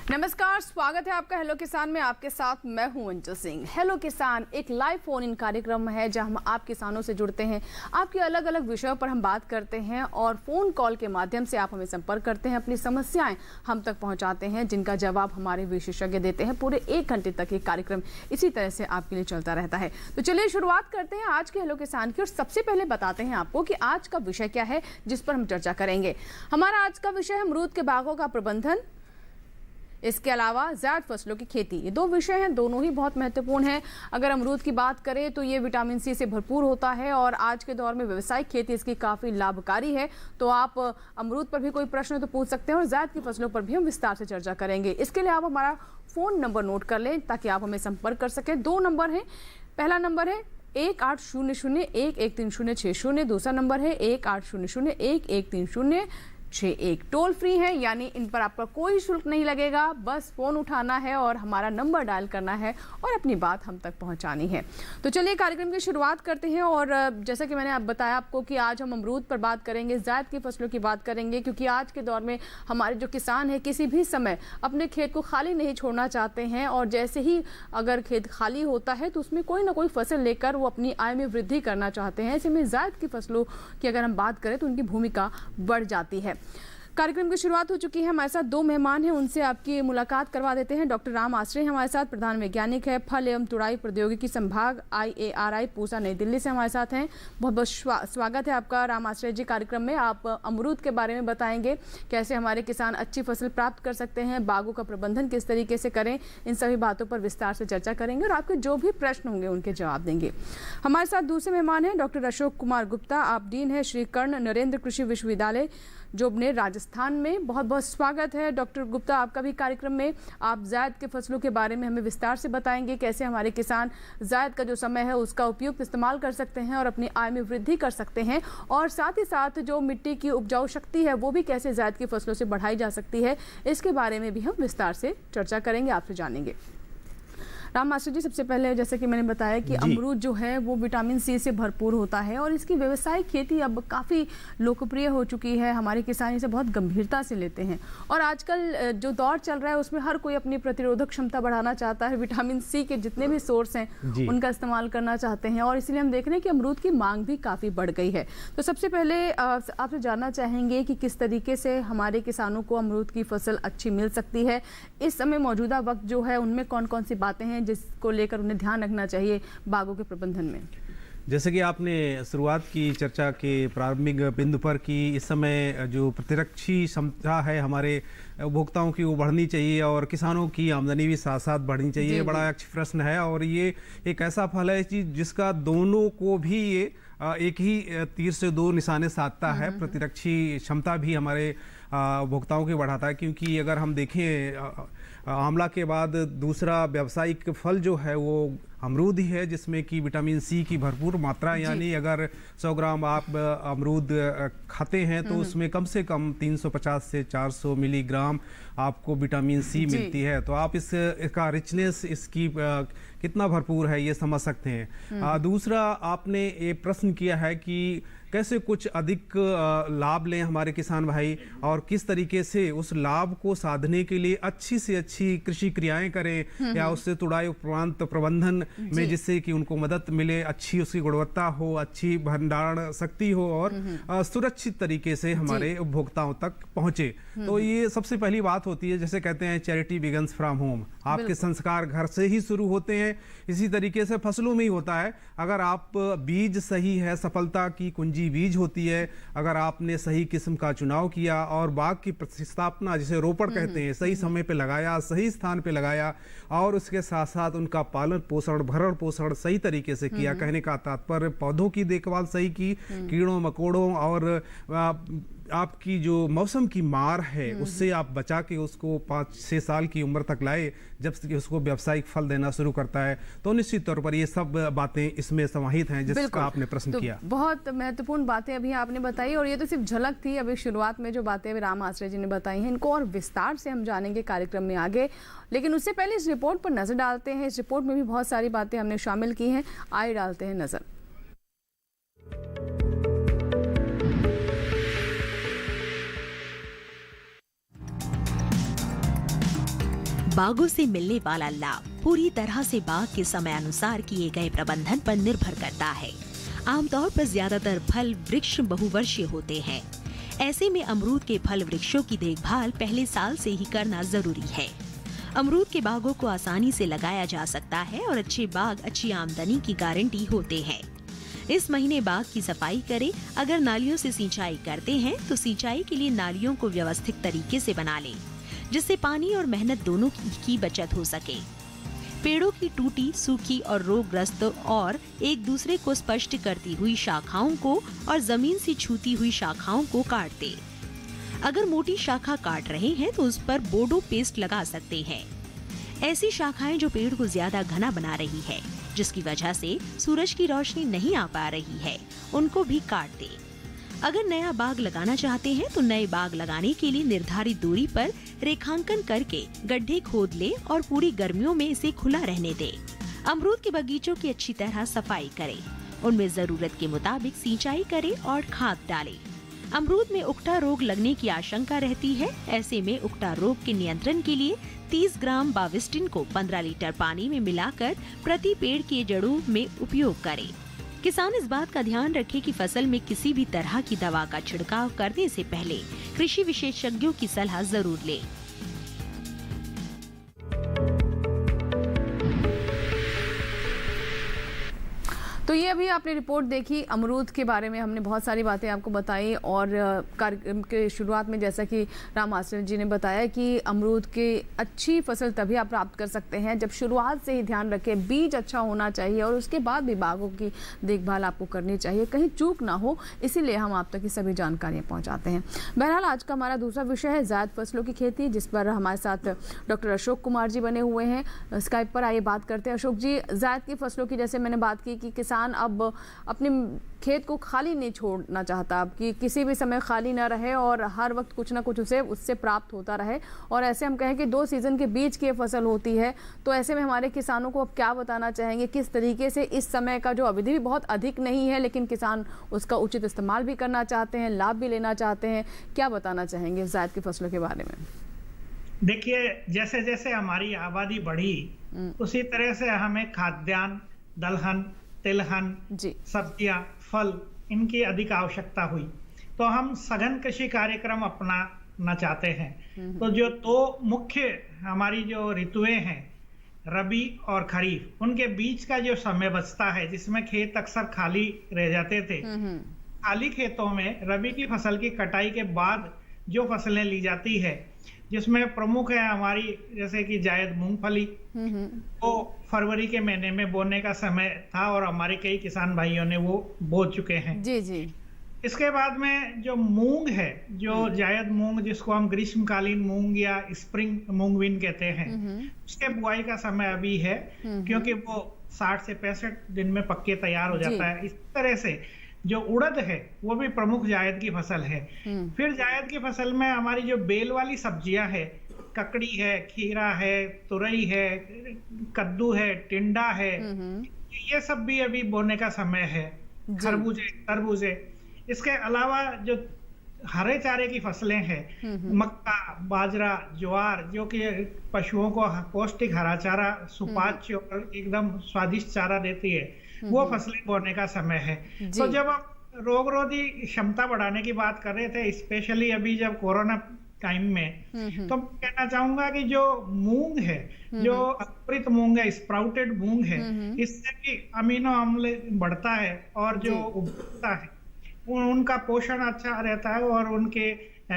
नमस्कार, स्वागत है आपका हेलो किसान में। आपके साथ मैं हूं अंजू सिंह। हेलो किसान एक लाइव फोन इन कार्यक्रम है जहां हम आप किसानों से जुड़ते हैं, आपके अलग अलग विषयों पर हम बात करते हैं और फोन कॉल के माध्यम से आप हमें संपर्क करते हैं, अपनी समस्याएं हम तक पहुंचाते हैं जिनका जवाब हमारे विशेषज्ञ देते हैं। पूरे 1 घंटे तक ये कार्यक्रम इसी तरह से आपके लिए चलता रहता है। तो चलिए शुरुआत करते हैं आज के हेलो किसान की और सबसे पहले बताते हैं आपको कि आज का विषय क्या है जिस पर हम चर्चा करेंगे। हमारा आज का विषय है अमरूद के बागों का प्रबंधन, इसके अलावा ज़ैद फसलों की खेती। ये 2 विषय हैं, दोनों ही बहुत महत्वपूर्ण हैं। अगर अमरूद की बात करें तो ये विटामिन सी से भरपूर होता है और आज के दौर में व्यावसायिक खेती इसकी काफ़ी लाभकारी है। तो आप अमरूद पर भी कोई प्रश्न तो पूछ सकते हैं और ज़ैद की फसलों पर भी हम विस्तार से चर्चा करेंगे। इसके लिए आप हमारा फ़ोन नंबर नोट कर लें ताकि आप हमें संपर्क कर सकें। 2 नंबर हैं, पहला नंबर है 1800113060, दूसरा नंबर है 1800113061। टोल फ्री है, यानी इन पर आपका कोई शुल्क नहीं लगेगा, बस फोन उठाना है और हमारा नंबर डायल करना है और अपनी बात हम तक पहुंचानी है। तो चलिए कार्यक्रम की शुरुआत करते हैं और जैसा कि मैंने बताया आपको कि आज हम अमरूद पर बात करेंगे, ज़ैद की फसलों की बात करेंगे, क्योंकि आज के दौर में हमारे जो किसान हैं किसी भी समय अपने खेत को खाली नहीं छोड़ना चाहते हैं और जैसे ही अगर खेत खाली होता है तो उसमें कोई ना कोई फसल लेकर वो अपनी आय में वृद्धि करना चाहते हैं। ऐसे में ज़ैद की फसलों की अगर हम बात करें तो उनकी भूमिका बढ़ जाती है। कार्यक्रम की शुरुआत हो चुकी है। हमारे साथ 2 मेहमान हैं, उनसे आपकी मुलाकात करवा देते हैं। डॉक्टर राम आश्रय हमारे साथ, प्रधान वैज्ञानिक है, फल एवं तुड़ाई प्रौद्योगिकी संभाग IARI पूसा नई दिल्ली से हमारे साथ हैं। बहुत बहुत स्वागत है आपका राम आश्रय जी कार्यक्रम में। आप अमरूद के बारे में बताएंगे, कैसे हमारे किसान अच्छी फसल प्राप्त कर सकते हैं, बागों का प्रबंधन किस तरीके से करें, इन सभी बातों पर विस्तार से चर्चा करेंगे और आपके जो भी प्रश्न होंगे उनके जवाब देंगे। हमारे साथ दूसरे मेहमान हैं डॉक्टर अशोक कुमार गुप्ता, आप डीन है श्री कर्ण नरेंद्र कृषि विश्वविद्यालय जोबनेर राजस्थान में। बहुत बहुत स्वागत है डॉक्टर गुप्ता आपका भी कार्यक्रम में। आप ज़ैद के फसलों के बारे में हमें विस्तार से बताएंगे, कैसे हमारे किसान ज़ैद का जो समय है उसका उपयुक्त इस्तेमाल कर सकते हैं और अपनी आय में वृद्धि कर सकते हैं, और साथ ही साथ जो मिट्टी की उपजाऊ शक्ति है वो भी कैसे ज़ैद की फसलों से बढ़ाई जा सकती है, इसके बारे में भी हम विस्तार से चर्चा करेंगे, आपसे जानेंगे। राम मास्टर जी, सबसे पहले जैसे कि मैंने बताया कि अमरूद जो है वो विटामिन सी से भरपूर होता है और इसकी व्यावसायिक खेती अब काफ़ी लोकप्रिय हो चुकी है। हमारे किसान इसे बहुत गंभीरता से लेते हैं और आजकल जो दौर चल रहा है उसमें हर कोई अपनी प्रतिरोधक क्षमता बढ़ाना चाहता है, विटामिन सी के जितने भी सोर्स हैं उनका इस्तेमाल करना चाहते हैं और इसलिए हम देख रहे हैं कि अमरूद की मांग भी काफ़ी बढ़ गई है। तो सबसे पहले आपसे जानना चाहेंगे कि किस तरीके से हमारे किसानों को अमरूद की फसल अच्छी मिल सकती है इस समय, मौजूदा वक्त जो है उनमें कौन कौन सी बातें हैं जिसको लेकर उन्हें ध्यान रखना चाहिए बागों के प्रबंधन में। जैसे कि आपने शुरुआत की चर्चा के प्रारंभिक बिंदु पर कि इस समय जो प्रतिरक्षी क्षमता है हमारे उपभोक्ताओं की वो बढ़नी चाहिए और किसानों की आमदनी भी साथ साथ बढ़नी चाहिए, बड़ा अच्छी प्रश्न है। और ये एक ऐसा फल है जिसका दोनों को भी ये एक ही तीर से 2 निशाने साधता है। प्रतिरक्षी क्षमता भी हमारे उपभोक्ताओं की बढ़ाता है, क्योंकि अगर हम देखें आंवला के बाद दूसरा व्यावसायिक फल जो है वो अमरूद ही है, जिसमें कि विटामिन सी की भरपूर मात्रा, यानी अगर 100 ग्राम आप अमरूद खाते हैं तो उसमें कम से कम 350 से 400 मिलीग्राम आपको विटामिन सी मिलती है। तो आप इसका रिचनेस इसकी कितना भरपूर है ये समझ सकते हैं। दूसरा, आपने ये प्रश्न किया है कि कैसे कुछ अधिक लाभ लें हमारे किसान भाई और किस तरीके से उस लाभ को साधने के लिए अच्छी से अच्छी कृषि क्रियाएं करें या उससे तुड़ाई उपरांत प्रबंधन में, जिससे कि उनको मदद मिले, अच्छी उसकी गुणवत्ता हो, अच्छी भंडारण शक्ति हो और सुरक्षित तरीके से हमारे उपभोक्ताओं तक पहुंचे। तो ये सबसे पहली बात होती है, जैसे कहते हैं चैरिटी बिगन्स फ्रॉम होम, आपके संस्कार घर से ही शुरू होते हैं। इसी तरीके से फसलों में ही होता है। अगर आप बीज सही है, सफलता की कुंजी बीज होती है। अगर आपने सही किस्म का चुनाव किया और बाग की प्रतिस्थापना, जिसे रोपण कहते हैं, सही समय पे लगाया, सही स्थान पे लगाया और उसके साथ साथ उनका पालन पोषण, भरण पोषण सही तरीके से किया, कहने का तात्पर्य पौधों की देखभाल सही की, कीड़ों मकोड़ों और आपकी जो मौसम की मार है उससे आप बचा के उसको 5-6 साल की उम्र तक लाए, जब उसको व्यावसायिक फल देना शुरू करता है, तो निश्चित तौर पर ये सब बातें इसमें समाहित हैं जिसका आपने प्रश्न तो किया। बहुत महत्वपूर्ण बातें अभी आपने बताई और ये तो सिर्फ झलक थी। अभी शुरुआत में जो बातें राम आश्रय जी ने बताई हैं इनको और विस्तार से हम जानेंगे कार्यक्रम में आगे, लेकिन उससे पहले इस रिपोर्ट पर नजर डालते हैं। इस रिपोर्ट में भी बहुत सारी बातें हमने शामिल की हैं, आइए डालते हैं नजर। बागों से मिलने वाला लाभ पूरी तरह से बाग के समय अनुसार किए गए प्रबंधन पर निर्भर करता है। आमतौर पर ज्यादातर फल वृक्ष बहुवर्षीय होते हैं। ऐसे में अमरूद के फल वृक्षों की देखभाल पहले साल से ही करना जरूरी है। अमरूद के बागों को आसानी से लगाया जा सकता है और अच्छे बाग अच्छी आमदनी की गारंटी होते हैं। इस महीने बाग की सफाई करें। अगर नालियों से सिंचाई करते हैं तो सिंचाई के लिए नालियों को व्यवस्थित तरीके से बना लें, जिससे पानी और मेहनत दोनों की बचत हो सके। पेड़ों की टूटी, सूखी और रोगग्रस्त और एक दूसरे को स्पर्श करती हुई शाखाओं को और जमीन से छूती हुई शाखाओं को काट दें। अगर मोटी शाखा काट रहे हैं तो उस पर बोडो पेस्ट लगा सकते हैं। ऐसी शाखाएं जो पेड़ को ज्यादा घना बना रही है, जिसकी वजह से सूरज की रोशनी नहीं आ पा रही है, उनको भी काट दें। अगर नया बाग लगाना चाहते हैं तो नए बाग लगाने के लिए निर्धारित दूरी पर रेखांकन करके गड्ढे खोद ले और पूरी गर्मियों में इसे खुला रहने दें। अमरूद के बगीचों की अच्छी तरह सफाई करें, उनमें जरूरत के मुताबिक सिंचाई करें और खाद डालें। अमरूद में उकटा रोग लगने की आशंका रहती है। ऐसे में उकटा रोग के नियंत्रण के लिए 30 ग्राम बाविस्टिन को 15 लीटर पानी में मिलाकर प्रति पेड़ के जड़ों में उपयोग करें। किसान इस बात का ध्यान रखें कि फसल में किसी भी तरह की दवा का छिड़काव करने से पहले कृषि विशेषज्ञों की सलाह जरूर लें। तो ये अभी आपने रिपोर्ट देखी अमरूद के बारे में, हमने बहुत सारी बातें आपको बताई और कार्यक्रम के शुरुआत में जैसा कि राम मास्टर जी ने बताया कि अमरूद की अच्छी फसल तभी आप प्राप्त कर सकते हैं जब शुरुआत से ही ध्यान रखें, बीज अच्छा होना चाहिए और उसके बाद भी बागों की देखभाल आपको करनी चाहिए, कहीं चूक ना हो, इसीलिए हम आप तक की सभी जानकारियाँ पहुँचाते हैं। बहरहाल आज का हमारा दूसरा विषय है जायद फसलों की खेती, जिस पर हमारे साथ डॉक्टर अशोक कुमार जी बने हुए हैं स्काइप पर। आइए बात करते हैं। अशोक जी, जायद की फसलों की जैसे मैंने बात की कि किसान अब अपने खेत को खाली नहीं छोड़ना चाहता, अब कि किसी भी समय खाली ना रहे और हर वक्त कुछ ना कुछ उसे उससे प्राप्त होता रहे। और ऐसे हम कहें कि 2 सीजन के बीच की फसल होती है, तो ऐसे में हमारे किसानों को अब क्या बताना चाहेंगे, किस तरीके से इस समय का जो अवधि भी बहुत अधिक नहीं है लेकिन किसान उसका उचित इस्तेमाल भी करना चाहते हैं, लाभ भी लेना चाहते हैं, क्या बताना चाहेंगे जायद की फसलों के बारे में? देखिए, जैसे जैसे हमारी आबादी बढ़ी उसी तरह से हमें खाद्यान्न, दलहन, तिलहन, सब्जियां, फल, इनकी अधिक आवश्यकता हुई, तो हम सघन कृषि कार्यक्रम अपनाना चाहते हैं। तो जो 2 मुख्य हमारी जो ऋतुएं हैं, रबी और खरीफ, उनके बीच का जो समय बचता है जिसमें खेत अक्सर खाली रह जाते थे, खाली खेतों में रबी की फसल की कटाई के बाद जो फसलें ली जाती है, जिसमें प्रमुख है हमारी जैसे कि जायद मूंगफली, वो फरवरी के महीने में बोने का समय था और हमारे कई किसान भाइयों ने वो बो चुके हैं। जी जी। इसके बाद में जो मूंग है, जो जायद मूंग जिसको हम ग्रीष्मकालीन मूंग या स्प्रिंग मूंग बीन कहते हैं, उसके बुआई का समय अभी है क्योंकि वो 60 से 65 दिन में पक्के तैयार हो जाता है। इस तरह से जो उड़द है वो भी प्रमुख जायद की फसल है। फिर जायद की फसल में हमारी जो बेल वाली सब्जियां है, ककड़ी है, खीरा है, तुरई है, कद्दू है, टिंडा है, ये सब भी अभी बोने का समय है। खरबूजे, तरबूजे, इसके अलावा जो हरे चारे की फसलें हैं, मक्का, बाजरा, ज्वार, जो कि पशुओं को पौष्टिक हरा चारा, सुपाच्य और एकदम स्वादिष्ट चारा देती है, वो फसलें बोने का समय है। तो जब हम रोगरोधी क्षमता बढ़ाने की बात कर रहे थे, स्पेशली अभी जब कोरोना टाइम में, तो मैं कहना चाहूंगा कि जो मूंग है, जो अंकुरित मूंग है, स्प्राउटेड मूंग है, इससे भी अमीनो अम्ल बढ़ता है और जो उगता है उनका पोषण अच्छा रहता है और उनके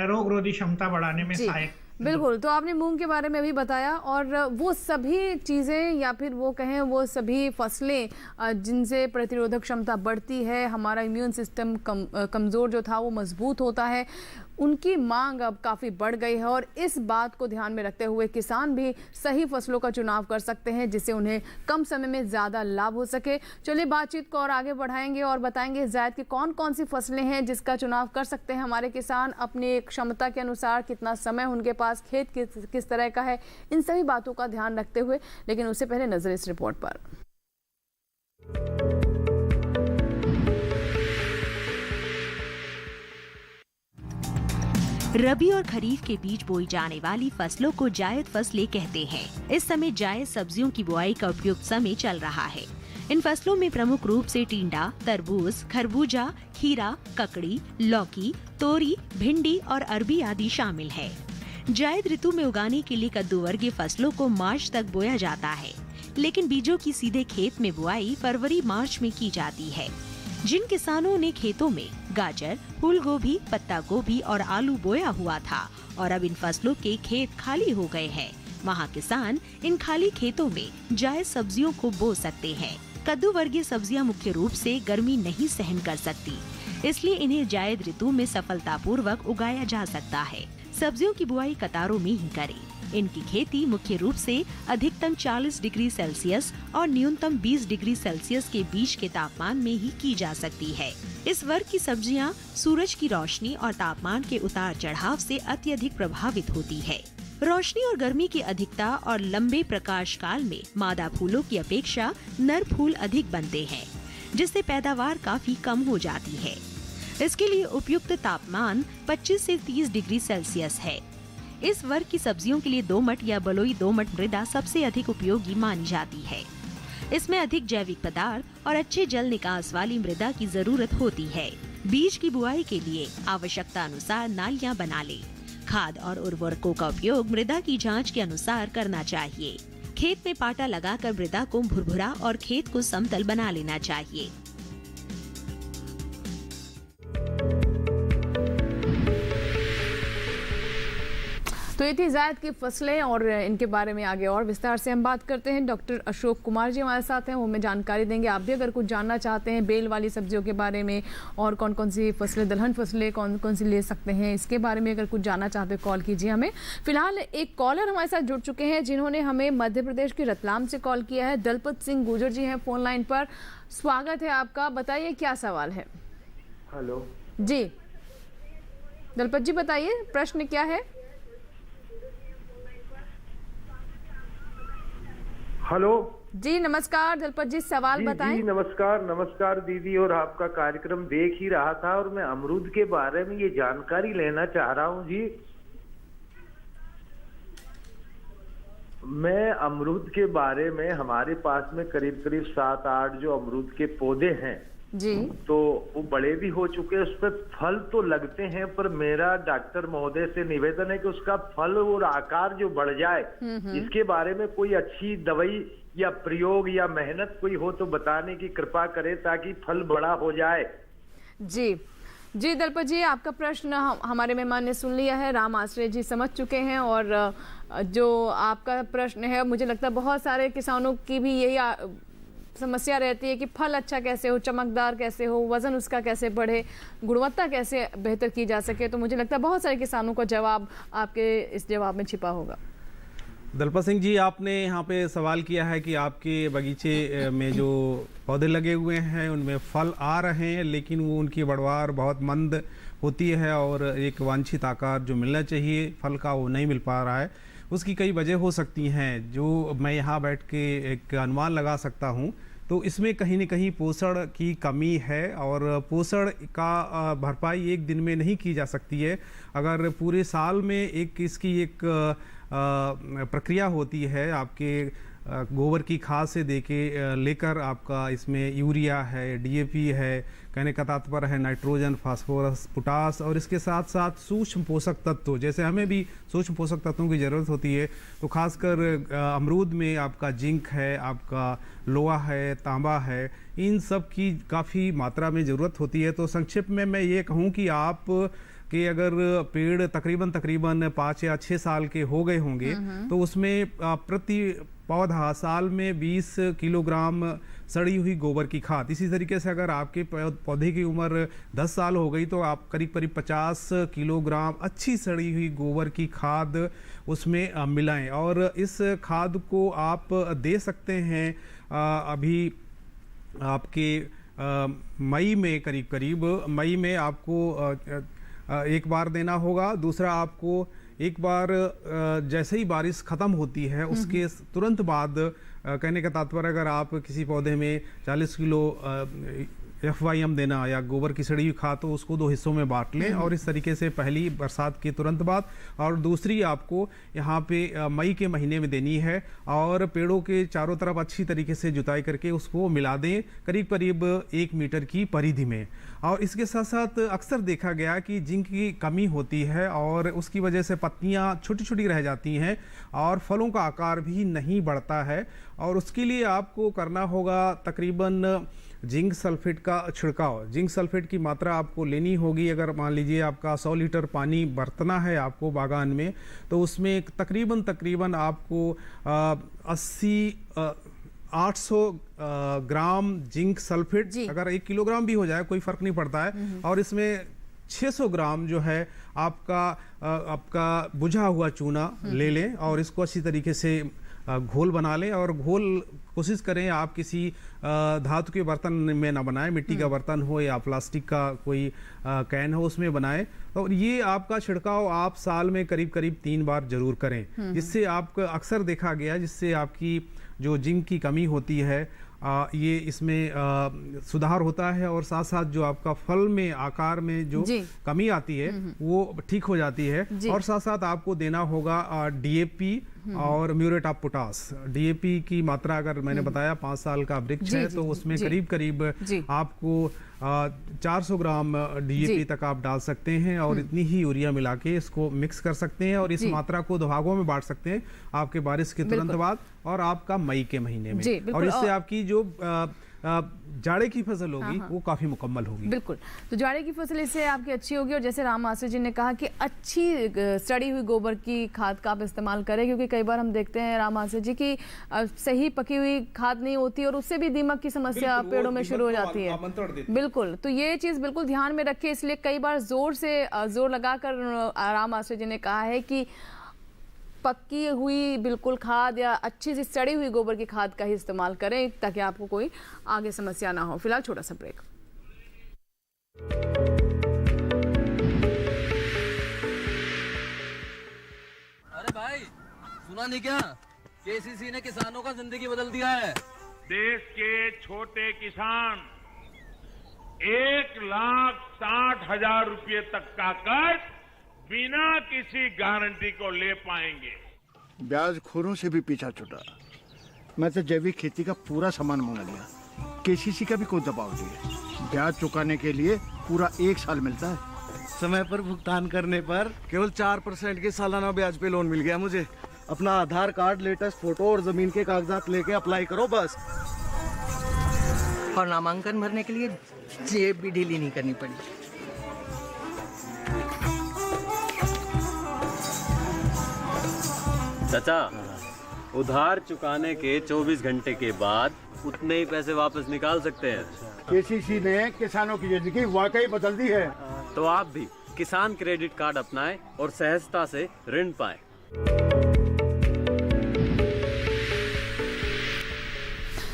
रोगरोधी क्षमता बढ़ाने में सहायक। बिल्कुल, तो आपने मूंग के बारे में भी बताया और वो सभी चीज़ें या फिर वो कहें वो सभी फसलें जिनसे प्रतिरोधक क्षमता बढ़ती है, हमारा इम्यून सिस्टम कमज़ोर जो था वो मजबूत होता है, उनकी मांग अब काफ़ी बढ़ गई है और इस बात को ध्यान में रखते हुए किसान भी सही फसलों का चुनाव कर सकते हैं जिससे उन्हें कम समय में ज़्यादा लाभ हो सके। चलिए बातचीत को और आगे बढ़ाएंगे और बताएंगे जायद की कौन कौन सी फसलें हैं जिसका चुनाव कर सकते हैं हमारे किसान अपनी क्षमता के अनुसार, कितना समय उनके पास, खेत किस तरह का है, इन सभी बातों का ध्यान रखते हुए। लेकिन उससे पहले नजर इस रिपोर्ट पर। रबी और खरीफ के बीच बोई जाने वाली फसलों को जायद फसलें कहते हैं। इस समय जायद सब्जियों की बुआई का उपयुक्त समय चल रहा है। इन फसलों में प्रमुख रूप से टिंडा, तरबूज, खरबूजा, खीरा, ककड़ी, लौकी, तोरी, भिंडी और अरबी आदि शामिल है। जायद ऋतु में उगाने के लिए कद्दू वर्गीय फसलों को मार्च तक बोया जाता है, लेकिन बीजों की सीधे खेत में बुआई फरवरी मार्च में की जाती है। जिन किसानों ने खेतों में गाजर, फूल गोभी, पत्ता गोभी और आलू बोया हुआ था और अब इन फसलों के खेत खाली हो गए हैं, वहाँ किसान इन खाली खेतों में जायद सब्जियों को बो सकते हैं। कद्दू वर्गीय सब्जियां मुख्य रूप से गर्मी नहीं सहन कर सकती, इसलिए इन्हें जायद ऋतु में सफलतापूर्वक उगाया जा सकता है। सब्जियों की बुआई कतारों में ही करें। इनकी खेती मुख्य रूप से अधिकतम 40 डिग्री सेल्सियस और न्यूनतम 20 डिग्री सेल्सियस के बीच के तापमान में ही की जा सकती है। इस वर्ग की सब्जियां सूरज की रोशनी और तापमान के उतार चढ़ाव से अत्यधिक प्रभावित होती है। रोशनी और गर्मी की अधिकता और लंबे प्रकाश काल में मादा फूलों की अपेक्षा नर फूल अधिक बनते हैं, जिससे पैदावार काफी कम हो जाती है। इसके लिए उपयुक्त तापमान 25 से 30 डिग्री सेल्सियस है। इस वर्ग की सब्जियों के लिए दोमट या बलुई दोमट मृदा सबसे अधिक उपयोगी मानी जाती है। इसमें अधिक जैविक पदार्थ और अच्छे जल निकास वाली मृदा की जरूरत होती है। बीज की बुआई के लिए आवश्यकता अनुसार नालियां बना ले। खाद और उर्वरकों का उपयोग मृदा की जांच के अनुसार करना चाहिए। खेत में पाटा लगाकर मृदा को भुरभुरा और खेत को समतल बना लेना चाहिए। तो ये थी जायद की फसलें और इनके बारे में आगे और विस्तार से हम बात करते हैं। डॉक्टर अशोक कुमार जी हमारे साथ हैं, वो हमें जानकारी देंगे। आप भी अगर कुछ जानना चाहते हैं बेल वाली सब्जियों के बारे में और कौन कौन सी फसलें, दलहन फसलें कौन कौन सी ले सकते हैं, इसके बारे में अगर कुछ जानना चाहते हैं कॉल कीजिए हमें। फिलहाल एक कॉलर हमारे साथ जुड़ चुके हैं जिन्होंने हमें मध्य प्रदेश के रतलाम से कॉल किया है। दलपत सिंह गुर्जर जी हैं फोन लाइन पर। स्वागत है आपका, बताइए क्या सवाल है। हेलो जी दलपत जी बताइए, प्रश्न क्या है। हेलो जी नमस्कार दलपत जी, सवाल बताएं। जी नमस्कार नमस्कार दीदी, और आपका कार्यक्रम देख ही रहा था और मैं अमरूद के बारे में ये जानकारी लेना चाह रहा हूँ जी। मैं अमरूद के बारे में, हमारे पास में करीब करीब 7-8 जो अमरूद के पौधे हैं जी, तो वो बड़े भी हो चुके हैं, उस पर फल तो लगते हैं, पर मेरा डॉक्टर महोदय से निवेदन है कि उसका फल और आकार जो बढ़ जाए, इसके बारे में कोई अच्छी दवाई या प्रयोग या मेहनत कोई हो तो बताने की कृपा करें ताकि फल बड़ा हो जाए। जी जी दलपत जी, आपका प्रश्न हमारे मेहमान ने सुन लिया है, राम आश्रय जी समझ चुके हैं। और जो आपका प्रश्न है, मुझे लगता है बहुत सारे किसानों की भी यही समस्या रहती है कि फल अच्छा कैसे हो, चमकदार कैसे हो, वजन उसका कैसे बढ़े, गुणवत्ता कैसे बेहतर की जा सके। तो मुझे लगता है बहुत सारे किसानों का जवाब आपके इस जवाब में छिपा होगा। दलपत सिंह जी, आपने यहाँ पे सवाल किया है कि आपके बगीचे में जो पौधे लगे हुए हैं उनमें फल आ रहे हैं, लेकिन वो उनकी बढ़वार बहुत मंद होती है और एक वांछित आकार जो मिलना चाहिए फल का वो नहीं मिल पा रहा है। उसकी कई वजह हो सकती हैं, जो मैं यहाँ बैठ के एक अनुमान लगा सकता हूँ। तो इसमें कहीं न कहीं पोषण की कमी है और पोषण का भरपाई एक दिन में नहीं की जा सकती है। अगर पूरे साल में इसकी एक प्रक्रिया होती है, आपके गोबर की खाद से लेकर आपका इसमें यूरिया है, डीएपी है, कहने का तात्पर्य है नाइट्रोजन, फास्फोरस, पोटास, और इसके साथ साथ सूक्ष्म पोषक तत्व, जैसे हमें भी सूक्ष्म पोषक तत्वों की ज़रूरत होती है। तो खासकर अमरूद में आपका जिंक है, आपका लोहा है, तांबा है, इन सब की काफ़ी मात्रा में ज़रूरत होती है। तो संक्षिप्त में मैं ये कहूँ कि आप कि अगर पेड़ तकरीबन 5 या 6 साल के हो गए होंगे तो उसमें प्रति पौधा साल में 20 किलोग्राम सड़ी हुई गोबर की खाद, इसी तरीके से अगर आपके पौधे की उम्र 10 साल हो गई तो आप करीब 50 किलोग्राम अच्छी सड़ी हुई गोबर की खाद उसमें मिलाएं। और इस खाद को आप दे सकते हैं अभी आपके मई में, करीब मई में आपको एक बार देना होगा। दूसरा, आपको एक बार जैसे ही बारिश ख़त्म होती है उसके तुरंत बाद, कहने का तात्पर्य अगर आप किसी पौधे में 40 किलो FYM देना या गोबर की सड़ी हुई खाद, तो उसको 2 हिस्सों में बांट लें और इस तरीके से पहली बरसात के तुरंत बाद और दूसरी आपको यहाँ पे मई के महीने में देनी है और पेड़ों के चारों तरफ अच्छी तरीके से जुताई करके उसको मिला दें करीब करीब 1 मीटर की परिधि में। और इसके साथ साथ अक्सर देखा गया कि जिंक की कमी होती है और उसकी वजह से पत्तियाँ छोटी छोटी रह जाती हैं और फलों का आकार भी नहीं बढ़ता है और उसके लिए आपको करना होगा तकरीबन जिंक सल्फेट का छिड़काव। जिंक सल्फेट की मात्रा आपको लेनी होगी, अगर मान लीजिए आपका 100 लीटर पानी बरतना है आपको बागान में, तो उसमें तकरीबन आपको 800 ग्राम जिंक सल्फेट, अगर 1 किलोग्राम भी हो जाए कोई फर्क नहीं पड़ता है, और इसमें 600 ग्राम जो है आपका बुझा हुआ चूना ले लें और इसको अच्छी तरीके से घोल बना लें। और घोल कोशिश करें आप किसी धातु के बर्तन में ना बनाएं, मिट्टी का बर्तन हो या प्लास्टिक का कोई कैन हो उसमें बनाएं। और ये आपका छिड़काव आप साल में करीब 3 बार जरूर करें, जिससे आपको अक्सर देखा गया जिससे आपकी जो जिंक की कमी होती है ये इसमें सुधार होता है और साथ साथ जो आपका फल में आकार में जो कमी आती है वो ठीक हो जाती है। और साथ साथ आपको देना होगा DAP और म्यूरेट ऑफ पोटास। DAP की मात्रा अगर मैंने बताया 5 साल का वृक्ष है तो उसमें करीब आपको 400 ग्राम DAP तक आप डाल सकते हैं और इतनी ही यूरिया मिला के इसको मिक्स कर सकते हैं और इस मात्रा को 2 भागों में बांट सकते हैं, आपके बारिश के तुरंत बाद और आपका मई के महीने में। और इससे आपकी जो जाड़े की फसल होगी वो काफी मुकम्मल होगी। बिल्कुल, तो जाड़े की फसल इससे आपकी अच्छी होगी। और जैसे राम मास्टर जी ने कहा कि अच्छी सड़ी हुई गोबर की खाद का आप इस्तेमाल करें, क्योंकि कई बार हम देखते हैं राम मास्टर जी की सही पकी हुई खाद नहीं होती और उससे भी दीमक की समस्या पेड़ों में शुरू हो जाती है। बिल्कुल, तो ये चीज बिल्कुल ध्यान में रखिए। इसलिए कई बार जोर लगाकर राम मास्टर जी ने कहा है कि पक्की हुई बिल्कुल खाद या अच्छी सी सड़ी हुई गोबर की खाद का ही इस्तेमाल करें ताकि आपको कोई आगे समस्या ना हो। फिलहाल छोटा सा ब्रेक। अरे भाई सुना नहीं क्या, KCC ने किसानों का जिंदगी बदल दिया है। देश के छोटे किसान 1,60,000 रुपये तक का कर्ज बिना किसी गारंटी को ले पाएंगे। ब्याज खोरों से भी पीछा छुटा। मैं तो जैविक खेती का पूरा सामान मंगा लिया, KCC का भी कोई दबाव नहीं है। ब्याज चुकाने के लिए पूरा 1 साल मिलता है। समय पर भुगतान करने पर केवल 4% के सालाना ब्याज पे लोन मिल गया मुझे। अपना आधार कार्ड, लेटेस्ट फोटो और जमीन के कागजात लेके अप्लाई करो बस। और नामांकन भरने के लिए जेब भी ढीली नहीं करनी पड़ी। चाचा, उधार चुकाने के 24 घंटे के बाद उतने ही पैसे वापस निकाल सकते हैं। KCC ने किसानों की जिंदगी वाकई बदल दी है। तो आप भी किसान क्रेडिट कार्ड अपनाएं और सहजता से ऋण पाएं।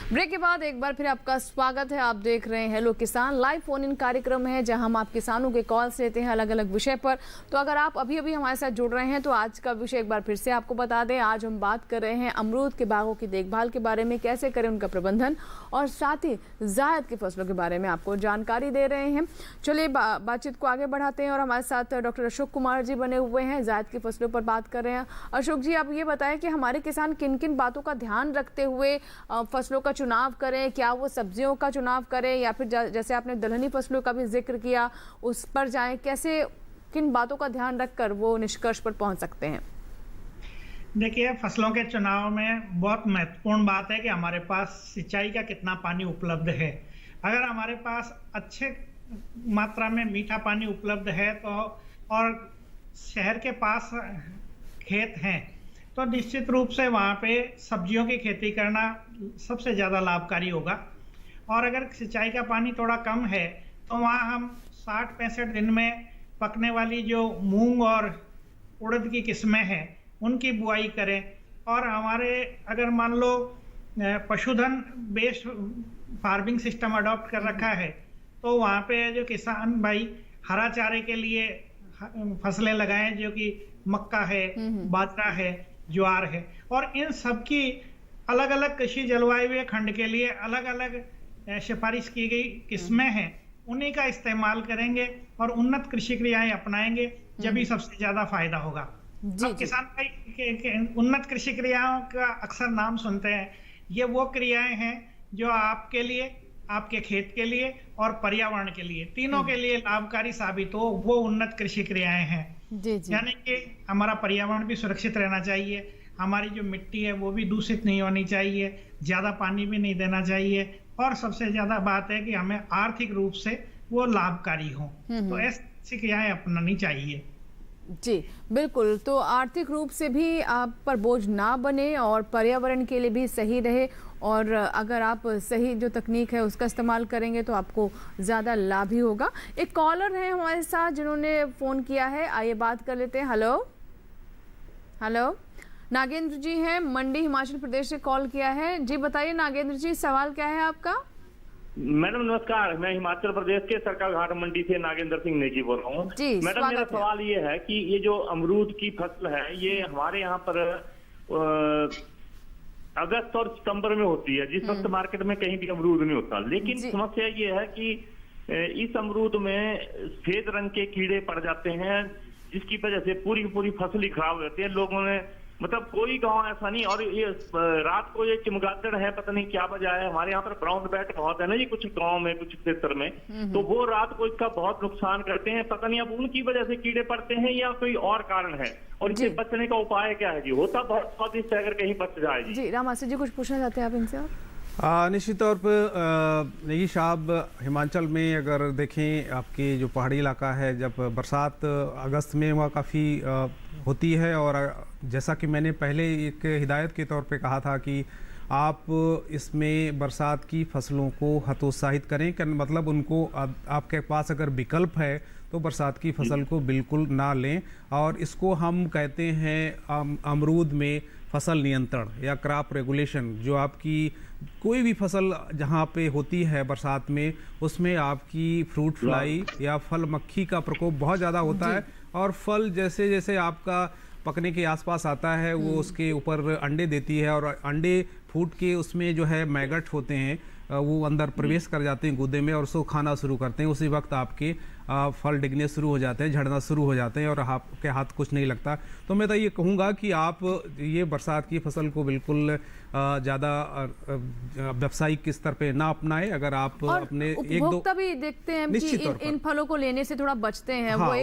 ब्रेक के बाद एक बार फिर आपका स्वागत है। आप देख रहे हैं हेलो किसान, लाइव फोन इन कार्यक्रम है जहां हम आप किसानों के कॉल्स लेते हैं अलग अलग विषय पर। तो अगर आप अभी हमारे साथ जुड़ रहे हैं तो आज का विषय एक बार फिर से आपको बता दें। आज हम बात कर रहे हैं अमरूद के बागों की देखभाल के बारे में, कैसे करें उनका प्रबंधन, और साथ ही जायद की फसलों के बारे में आपको जानकारी दे रहे हैं। चलिए बातचीत को आगे बढ़ाते हैं और हमारे साथ डॉक्टर अशोक कुमार जी बने हुए हैं, जायद की फसलों पर बात कर रहे हैं। अशोक जी, आप ये बताएं कि हमारे किसान किन किन बातों का ध्यान रखते हुए फसलों का चुनाव करें? क्या वो सब्जियों का चुनाव करें या फिर जैसे आपने दलहनी फसलों का भी जिक्र किया उस पर जाएं? कैसे, किन बातों का ध्यान रखकर वो निष्कर्ष पर पहुंच सकते हैं? देखिए, फसलों के चुनाव में बहुत महत्वपूर्ण बात है कि हमारे पास सिंचाई का कितना पानी उपलब्ध है। अगर हमारे पास अच्छे मात्रा में मीठा पानी उपलब्ध है तो और शहर के पास खेत हैं तो निश्चित रूप से वहाँ पे सब्जियों की खेती करना सबसे ज़्यादा लाभकारी होगा। और अगर सिंचाई का पानी थोड़ा कम है तो वहाँ हम 60-65 दिन में पकने वाली जो मूंग और उड़द की किस्में हैं उनकी बुआई करें। और हमारे अगर मान लो पशुधन बेस्ड फार्मिंग सिस्टम अडॉप्ट कर रखा है तो वहाँ पे जो किसान भाई हरा चारे के लिए फसलें लगाएं, जो कि मक्का है, बाजरा है, ज्वार है। और इन सब की अलग अलग कृषि जलवायु खंड के लिए अलग अलग सिफारिश की गई किस्में हैं उन्हीं का इस्तेमाल करेंगे और उन्नत कृषि क्रियाएं अपनाएंगे, जब ही सबसे ज्यादा फायदा होगा। अब किसान भाई के उन्नत कृषि क्रियाओं का अक्सर नाम सुनते हैं, ये वो क्रियाएं हैं जो आपके लिए, आपके खेत के लिए और पर्यावरण के लिए, तीनों के लिए लाभकारी साबित हो, वो उन्नत कृषि क्रियाएं हैं। यानी कि हमारा पर्यावरण भी सुरक्षित रहना चाहिए, हमारी जो मिट्टी है वो भी दूषित नहीं होनी चाहिए, ज्यादा पानी भी नहीं देना चाहिए, और सबसे ज्यादा बात है कि हमें आर्थिक रूप से वो लाभकारी हो। तो ऐसी क्रियाएं अपनानी चाहिए। जी बिल्कुल, तो आर्थिक रूप से भी आप पर बोझ ना बने और पर्यावरण के लिए भी सही रहे, और अगर आप सही जो तकनीक है उसका इस्तेमाल करेंगे तो आपको ज़्यादा लाभ ही होगा। एक कॉलर है हमारे साथ जिन्होंने फ़ोन किया है, आइए बात कर लेते हैं। हेलो हेलो, नागेंद्र जी हैं, मंडी हिमाचल प्रदेश से कॉल किया है। जी बताइए नागेंद्र जी, सवाल क्या है आपका? मैडम नमस्कार, मैं हिमाचल प्रदेश के सरकार घाट मंडी से नागेंद्र सिंह नेगी बोल रहा हूँ। मैडम मेरा सवाल ये है कि ये जो अमरूद की फसल है ये हमारे यहाँ पर अगस्त और सितंबर में होती है, जिस वक्त मार्केट में कहीं भी अमरूद नहीं होता। लेकिन समस्या ये है कि इस अमरूद में सफेद रंग के कीड़े पड़ जाते हैं, जिसकी वजह से पूरी की पूरी फसल ही खराब हो जाती है। लोगों ने मतलब कोई गांव ऐसा नहीं, और ये रात को ये चमगादड़ है, पता नहीं क्या वजह है। हमारे यहाँ पर ब्राउन बैट बहुत है ना जी, कुछ गांव में, कुछ क्षेत्र में, तो वो रात को इसका बहुत नुकसान करते हैं। पता नहीं अब उनकी वजह से कीड़े पड़ते हैं या कोई और कारण है, और इससे बचने का उपाय क्या है जी? होता बहुत स्वादिष्ट है अगर कहीं बच जाए जी। रामासी जी कुछ पूछना चाहते हैं आप इनसे? और निश्चित तौर पर नेगी साहब, हिमाचल में अगर देखें आपके जो पहाड़ी इलाका है, जब बरसात अगस्त में वह काफ़ी होती है, और जैसा कि मैंने पहले एक हिदायत के तौर पे कहा था कि आप इसमें बरसात की फसलों को हतोत्साहित करें, मतलब उनको आपके पास अगर विकल्प है तो बरसात की फसल को बिल्कुल ना लें। और इसको हम कहते हैं अमरूद में फसल नियंत्रण या क्रॉप रेगुलेशन। जो आपकी कोई भी फसल जहाँ पे होती है बरसात में, उसमें आपकी फ्रूट फ्लाई या फल मक्खी का प्रकोप बहुत ज़्यादा होता है, और फल जैसे जैसे आपका पकने के आसपास आता है वो उसके ऊपर अंडे देती है, और अंडे फूट के उसमें जो है मैगट होते हैं वो अंदर प्रवेश कर जाते हैं गूदे में, और उसको खाना शुरू करते हैं। उसी वक्त आपके फल डिगने शुरू हो जाते हैं, झड़ना शुरू हो जाते हैं, और आपके हाथ कुछ नहीं लगता। तो मैं तो ये कहूँगा कि आप ये बरसात की फसल को बिल्कुल ज़्यादा व्यावसायिक स्तर पे ना अपनाएं। अगर आप अपने उपभोक्ता भी देखते हैं कि इन फलों को लेने से थोड़ा बचते हैं। हाँ, वो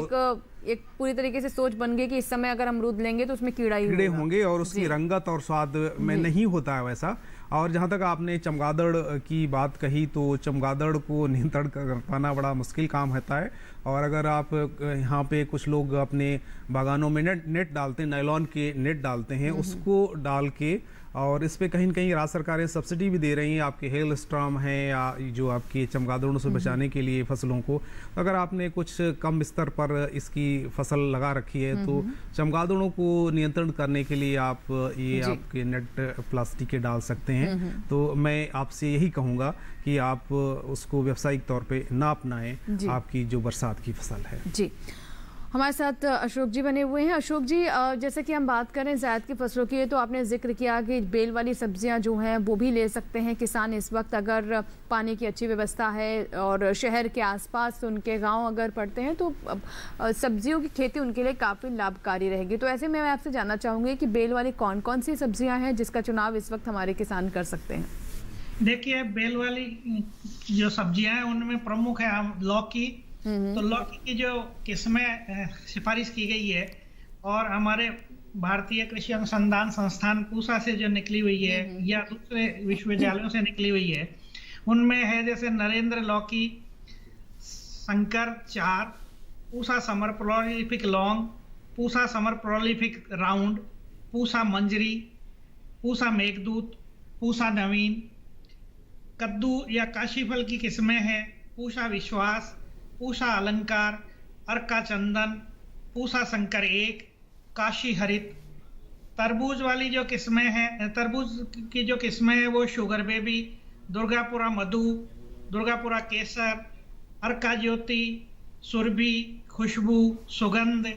एक पूरी तरीके से सोच बन गई कि इस समय अगर अमरूद लेंगे तो उसमें कीड़े होंगे, और उसकी रंगत और स्वाद में नहीं होता है वैसा। और जहाँ तक आपने चमगादड़ की बात कही, तो चमगादड़ को नियंत्रण कर पाना बड़ा मुश्किल काम होता है। और अगर आप यहाँ पे कुछ लोग अपने बागानों में नेट डालते हैं, नायलॉन के नेट डालते हैं, उसको डाल के, और इस पे कहीं न कहीं राज्य सरकारें सब्सिडी भी दे रही हैं, आपके हेल स्ट्राम है या जो आपके चमगादड़ों से बचाने के लिए फसलों को। अगर आपने कुछ कम स्तर पर इसकी फसल लगा रखी है तो चमगादड़ों को नियंत्रण करने के लिए आप ये आपके नेट प्लास्टिक के डाल सकते हैं। तो मैं आपसे यही कहूँगा कि आप उसको व्यावसायिक तौर पे ना अपनाएं, आपकी जो बरसात की फसल है। जी, हमारे साथ अशोक जी बने हुए हैं। अशोक जी, जैसे कि हम बात करें जायद की फसलों की, तो आपने जिक्र किया कि बेल वाली सब्जियां जो हैं वो भी ले सकते हैं किसान इस वक्त, अगर पानी की अच्छी व्यवस्था है और शहर के आसपास उनके गांव अगर पड़ते हैं तो सब्जियों की खेती उनके लिए काफ़ी लाभकारी रहेगी। तो ऐसे में मैं आपसे जानना चाहूँगी कि बेल वाली कौन कौन सी सब्जियाँ हैं जिसका चुनाव इस वक्त हमारे किसान कर सकते हैं? देखिए, बेल वाली जो सब्जियां हैं उनमें प्रमुख है लौकी। तो लौकी की जो किस्में सिफारिश की गई है, और हमारे भारतीय कृषि अनुसंधान संस्थान पूसा से जो निकली हुई है या दूसरे विश्वविद्यालयों से निकली हुई है, उनमें है जैसे नरेंद्र लौकी, Shankar 4, Pusa summer prolific long, Pusa summer prolific round, Pusa Manjari, Pusa Meghdoot, Pusa Naveen. कद्दू या काशीफल की किस्में हैं पूसा विश्वास, पूसा अलंकार, अर्का चंदन, पूसा शंकर 1, काशी हरित। तरबूज वाली जो किस्में हैं, तरबूज की जो किस्में हैं वो शुगर बेबी, दुर्गापुरा मधु, दुर्गापुरा केसर, अर्का ज्योति, सुरभि, खुशबू, सुगंध।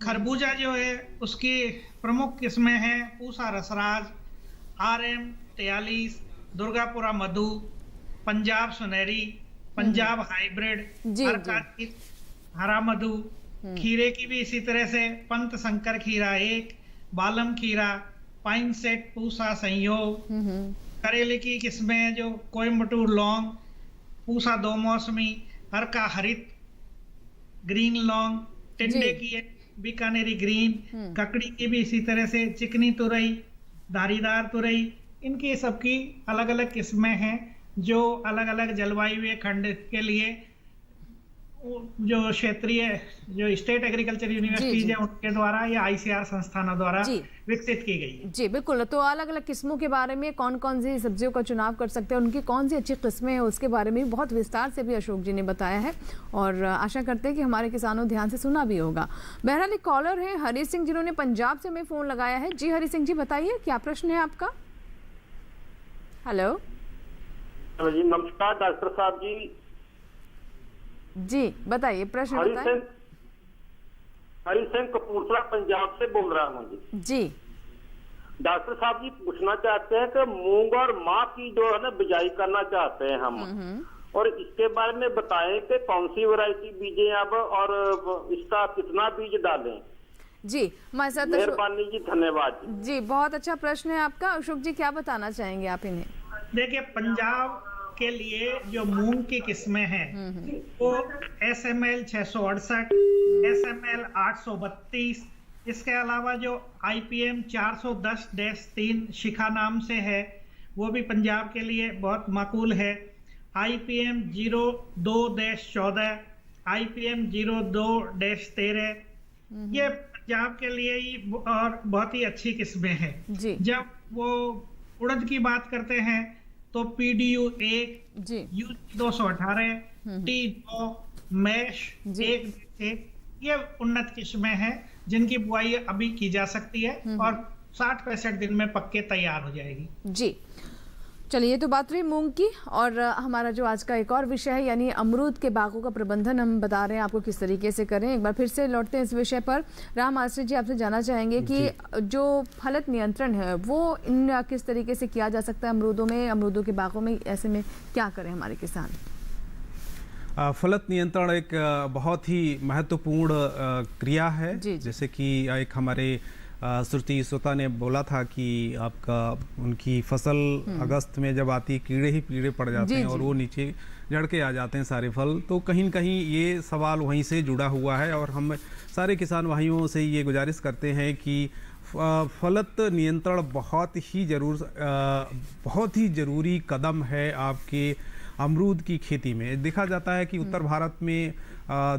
खरबूजा जो है उसकी प्रमुख किस्में हैं पूसा रसराज, RM 43, दुर्गापुरा मधु, पंजाब सुनहरी, पंजाब हाइब्रिड, हरकाती, हरा मधु, खीरे की भी इसी तरह से पंत शंकर खीरा 1, बालम खीरा, पाइन सेट पूसा संयोग, करेले की किस्में जो कोयम्बटूर लौंग, पूसा 2 मौसमी, हरका हरित, ग्रीन लौंग, टिंडे की बीकानेरी ग्रीन, ककड़ी की भी इसी तरह से, चिकनी तुरई, धारीदार तुरई, इनकी सबकी अलग अलग किस्में हैं जो अलग अलग जलवायु खंड के लिए जो क्षेत्रीय जो स्टेट एग्रीकल्चर यूनिवर्सिटीज है उनके द्वारा या आईसीआर संस्थानों द्वारा विकसित की गई है। जी बिल्कुल। तो अलग अलग किस्मों के बारे में कौन कौन सी सब्जियों का चुनाव कर सकते हैं, उनकी कौन सी अच्छी किस्में हैं, उसके बारे में बहुत विस्तार से भी अशोक जी ने बताया है और आशा करते हैं कि हमारे किसानों ध्यान से सुना भी होगा। बहरहाल एक कॉलर है हरी सिंह जिन्होंने पंजाब से हमें फोन लगाया है। जी हरी सिंह जी बताइए क्या प्रश्न है आपका। हेलो जी, नमस्कार डॉक्टर साहब जी। जी बताइए प्रश्न बताइए। हरी सिंह कपूरथला पंजाब से बोल रहा हूँ जी। डॉक्टर साहब जी पूछना चाहते हैं कि मूंग और माह की जो है ना बिजाई करना चाहते हैं हम, और इसके बारे में बताएं कि कौन सी वैरायटी बीजें अब और इसका कितना बीज डालें। जी मेहरबानी जी, धन्यवाद जी। बहुत अच्छा प्रश्न है आपका। अशोक जी क्या बताना चाहेंगे आप इन्हें। देखिए पंजाब के लिए जो मूंग की किस्में हैं वो SML 668, SML 832, इसके अलावा जो IPM 410-3 शिखा नाम से है वो भी पंजाब के लिए बहुत माकूल है। IPM 02-14, IPM 02-13, ये पंजाब के लिए ही और बहुत ही अच्छी किस्में हैं। जब वो उड़द की बात करते हैं तो PDU 1, U 218, T2, मैश 1, ये उन्नत किस्में हैं जिनकी बुआई अभी की जा सकती है और 60-65 दिन में पक्के तैयार हो जाएगी। जी चलिए, तो बात रही मूंग की, और हमारा जो आज का एक और विषय है यानी अमरूद के बागों का प्रबंधन हम बता रहे हैं आपको किस तरीके से करें। एक बार फिर से लौटते हैं इस विषय पर। राम आश्रित जी आपसे जानना चाहेंगे कि जो फलत नियंत्रण है वो इन किस तरीके से किया जा सकता है अमरूदों में, अमरूदों के बागों में, ऐसे में क्या करें हमारे किसान। फलत नियंत्रण एक बहुत ही महत्वपूर्ण क्रिया है। जैसे कि एक हमारे श्रुति श्रोता ने बोला था कि आपका उनकी फसल अगस्त में जब आती कीड़े ही कीड़े पड़ जाते हैं और वो नीचे जड़ के आ जाते हैं सारे फल। तो कहीं न कहीं ये सवाल वहीं से जुड़ा हुआ है और हम सारे किसान भाइयों से ये गुजारिश करते हैं कि फलत नियंत्रण बहुत ही ज़रूरी कदम है आपके अमरूद की खेती में। देखा जाता है कि उत्तर भारत में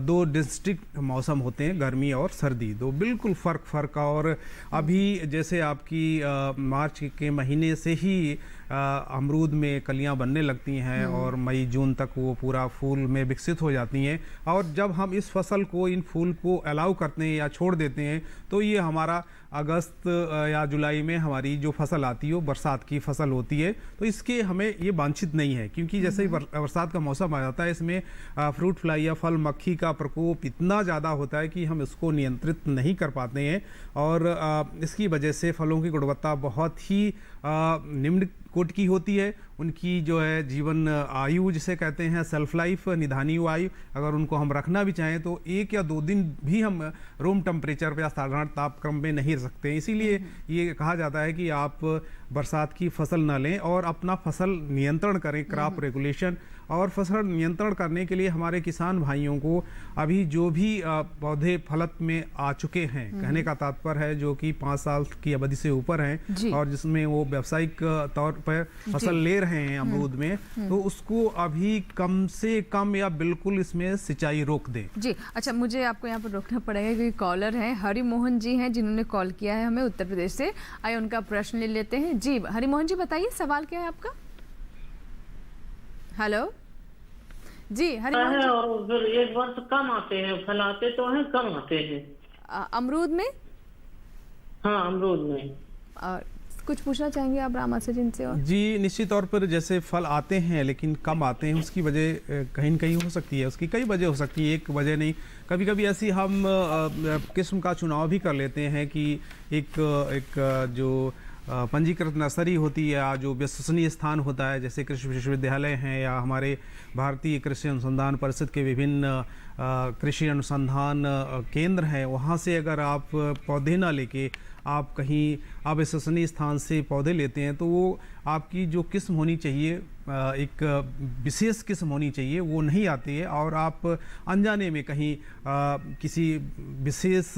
2 डिस्ट्रिक्ट मौसम होते हैं, गर्मी और सर्दी, 2 बिल्कुल फ़र्क। और अभी जैसे आपकी मार्च के महीने से ही अमरूद में कलियां बनने लगती हैं और मई जून तक वो पूरा फूल में विकसित हो जाती हैं। और जब हम इस फसल को, इन फूल को अलाउ करते हैं या छोड़ देते हैं तो ये हमारा अगस्त या जुलाई में हमारी जो फसल आती है वो बरसात की फसल होती है। तो इसके हमें ये वांछित नहीं है, क्योंकि जैसे ही बरसात का मौसम आ जाता है इसमें फ्रूट फ्लाई या फल मक्खी का प्रकोप इतना ज़्यादा होता है कि हम इसको नियंत्रित नहीं कर पाते हैं और इसकी वजह से फलों की गुणवत्ता बहुत ही निम्न कोट की होती है। उनकी जो है जीवन आयु जिसे कहते हैं सेल्फ लाइफ, निधानी आयु, अगर उनको हम रखना भी चाहें तो 1 या 2 दिन भी हम रूम टेम्परेचर पे या साधारण तापक्रम में नहीं रख सकते। इसीलिए ये कहा जाता है कि आप बरसात की फसल न लें और अपना फसल नियंत्रण करें, क्रॉप रेगुलेशन। और फसल नियंत्रण करने के लिए हमारे किसान भाइयों को अभी जो भी पौधे फलत में आ चुके हैं, कहने का तात्पर्य है जो कि 5 साल की अवधि से ऊपर हैं और जिसमें वो व्यावसायिक तौर पर फसल ले रहे हैं अमरूद में, तो उसको अभी कम से कम या बिल्कुल इसमें सिंचाई रोक दें। जी अच्छा, मुझे आपको यहाँ पर रोकना पड़ेगा क्योंकि कॉलर हैं हरिमोहन जी हैं जिन्होंने कॉल किया है हमें उत्तर प्रदेश से। आइए उनका प्रश्न ले लेते हैं। जी हरिमोहन जी बताइए सवाल क्या है आपका। हेलो जी हरिमोहन जी। और फिर एक वर्ष कम आते हैं, फल आते तो हैं, कम आते हैं अमरूद में। हाँ अमरूद में। कुछ पूछना चाहेंगे आप राम आश्रित जी से? और जी निश्चित तौर पर जैसे फल आते हैं लेकिन कम आते हैं, उसकी वजह कहीं न कहीं हो सकती है, उसकी कई वजह हो सकती है, एक वजह नहीं। कभी कभी ऐसी हम किस्म का चुनाव भी कर लेते हैं कि एक जो पंजीकृत नर्सरी होती है या जो विश्वसनीय स्थान होता है, जैसे कृषि विश्वविद्यालय हैं या हमारे भारतीय कृषि अनुसंधान परिषद के विभिन्न कृषि अनुसंधान केंद्र हैं, वहाँ से अगर आप पौधे ना लेके आप कहीं अविश्वसनीय स्थान से पौधे लेते हैं तो वो आपकी जो किस्म होनी चाहिए, एक विशेष किस्म होनी चाहिए, वो नहीं आती है और आप अनजाने में कहीं किसी विशेष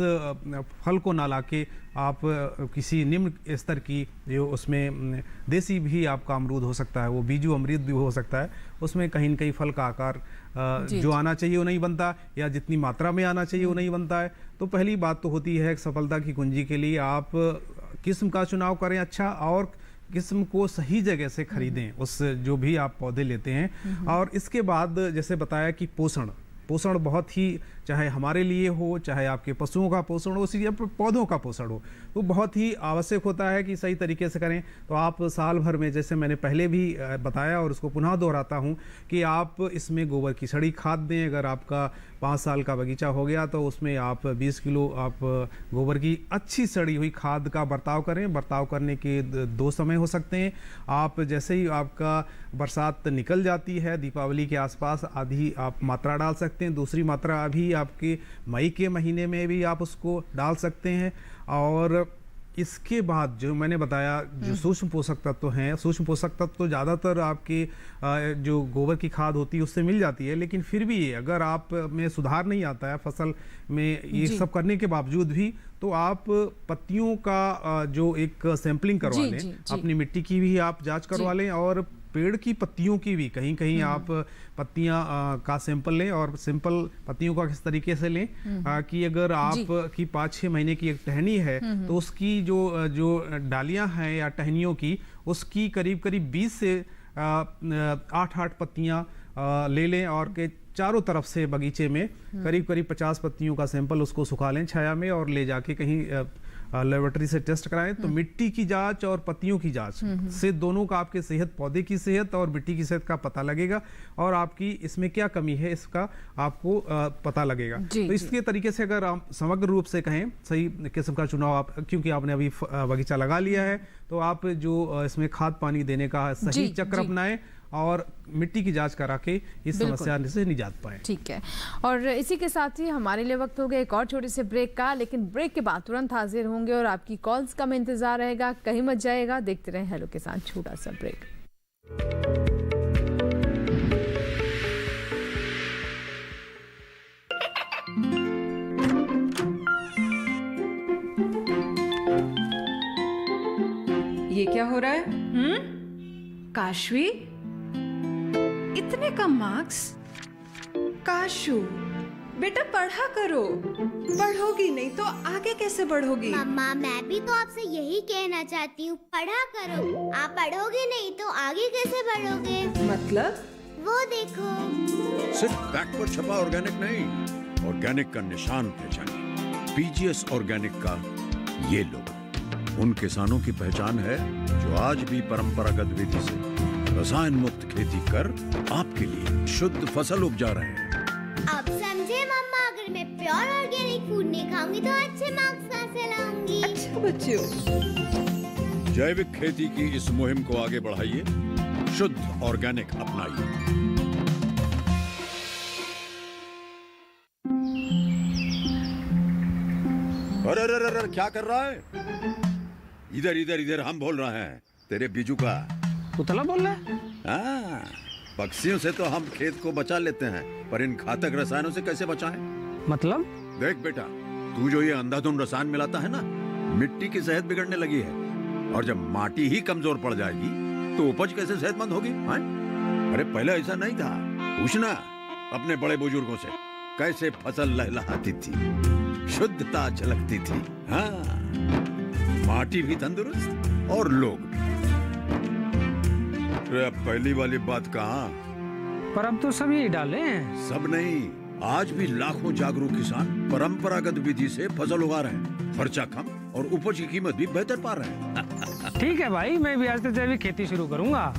फल को ना लाके आप किसी निम्न स्तर की जो उसमें देसी भी आपका अमरूद हो सकता है, वो बीजू अमरूद भी हो सकता है, उसमें कहीं न कहीं फल का आकार जो आना चाहिए वो नहीं बनता या जितनी मात्रा में आना चाहिए वो नहीं बनता है। तो पहली बात तो होती है सफलता की कुंजी के लिए आप किस्म का चुनाव करें अच्छा, और किस्म को सही जगह से खरीदें उस जो भी आप पौधे लेते हैं। और इसके बाद जैसे बताया कि पोषण बहुत ही, चाहे हमारे लिए हो चाहे आपके पशुओं का पोषण हो, उसी पौधों का पोषण हो, तो बहुत ही आवश्यक होता है कि सही तरीके से करें। तो आप साल भर में, जैसे मैंने पहले भी बताया और उसको पुनः दोहराता हूं, कि आप इसमें गोबर की सड़ी खाद दें। अगर आपका 5 साल का बगीचा हो गया तो उसमें आप 20 किलो आप गोबर की अच्छी सड़ी हुई खाद का बर्ताव करें। बर्ताव करने के 2 समय हो सकते हैं। आप जैसे ही आपका बरसात निकल जाती है, दीपावली के आसपास आधी आप मात्रा डाल सकते हैं, दूसरी मात्रा अभी आपके मई के महीने में भी आप उसको डाल सकते हैं। और इसके बाद जो मैंने बताया, जो सूक्ष्म पोषक तत्व हैं, सूक्ष्म पोषक तत्व तो ज़्यादातर आपके जो गोबर की खाद होती है उससे मिल जाती है, लेकिन फिर भी अगर आप में सुधार नहीं आता है फसल में ये सब करने के बावजूद भी, तो आप पत्तियों का जो एक सैंपलिंग करवा लें, अपनी मिट्टी की भी आप जांच करवा लें और पेड़ की पत्तियों की भी कहीं कहीं आप पत्तियां का सैंपल लें। और सिंपल पत्तियों का किस तरीके से लें कि अगर आप की 5-6 महीने की एक टहनी है तो उसकी जो डालियां हैं या टहनियों की, उसकी करीब 20 से 8 पत्तियां ले लें और के चारों तरफ से बगीचे में करीब 50 पत्तियों का सैंपल उसको सुखा लें छाया में और ले जाके कहीं लेबोरेटरी से टेस्ट कराएं। तो मिट्टी की जांच और पत्तियों की जांच से दोनों का आपके सेहत, पौधे की सेहत और मिट्टी की सेहत का पता लगेगा और आपकी इसमें क्या कमी है इसका आपको पता लगेगा। तो इसके तरीके से अगर आप समग्र रूप से कहें सही किस्म का चुनाव, आप क्योंकि आपने अभी बगीचा लगा लिया है तो आप जो इसमें खाद पानी देने का सही चक्र अपनाएं और मिट्टी की जांच करा के इस समस्या से निजात पाए। ठीक है, और इसी के साथ ही हमारे लिए वक्त हो गया एक और छोटे से ब्रेक का, लेकिन ब्रेक के बाद तुरंत हाजिर होंगे और आपकी कॉल्स का में इंतजार रहेगा, कहीं मत जाएगा। देखते रहें हेलो के साथ छोटा सा ब्रेक। ये क्या हो रहा है? काशवी, इतने कम मार्क्स? काशू बेटा पढ़ा करो, पढ़ोगी नहीं तो आगे कैसे बढ़ोगी? मम्मा मैं भी तो आपसे यही कहना चाहती हूँ, पढ़ा करो। आप पढ़ोगे नहीं तो आगे कैसे बढ़ोगे? मतलब? वो देखो, सिर्फ बैक पर छपा ऑर्गेनिक नहीं, ऑर्गेनिक का निशान पहचानिए। पीजीएस ऑर्गेनिक का ये लोगो उन किसानों की पहचान है जो आज भी परंपरागत विधि से रसायन मुक्त खेती कर आपके लिए शुद्ध फसल उपजा रहे हैं। अब समझे मम्मा, अगर मैं प्योर ऑर्गेनिक फूड नहीं खाऊंगी तो अच्छे मार्क्स कहाँ से लाऊंगी? अच्छा बच्चों, जैविक खेती की इस मुहिम को आगे बढ़ाइए, शुद्ध ऑर्गेनिक अपनाइए। अरे क्या कर रहा है? इधर इधर इधर, हम बोल रहे हैं तेरे बीजू का। पुतला बोल रहा है? हाँ, पक्षियों से तो हम खेत को बचा लेते हैं, पर इन घातक रसायनों से कैसे बचाएं? मतलब? देख बेटा, तू जो ये अंधाधुंध रसायन मिलाता है ना, मिट्टी की सेहत बिगड़ने लगी है और जब माटी ही कमजोर पड़ जाएगी तो उपज कैसे सेहतमंद होगी? अरे पहले ऐसा नहीं था, पूछना अपने बड़े बुजुर्गों से, कैसे फसल लहलहाती थी, शुद्धता झलकती थी। हाँ, माटी भी तंदुरुस्त और लोग भी। अब पहली वाली बात कहाँ? पर अब तो सब यही डाले हैं। सब नहीं, आज भी लाखों जागरूक किसान परंपरागत विधि से फसल उगा रहे हैं, खर्चा कम और उपज की कीमत भी बेहतर पा रहे हैं। ठीक है भाई, मैं भी आज से जैविक खेती शुरू करूंगा।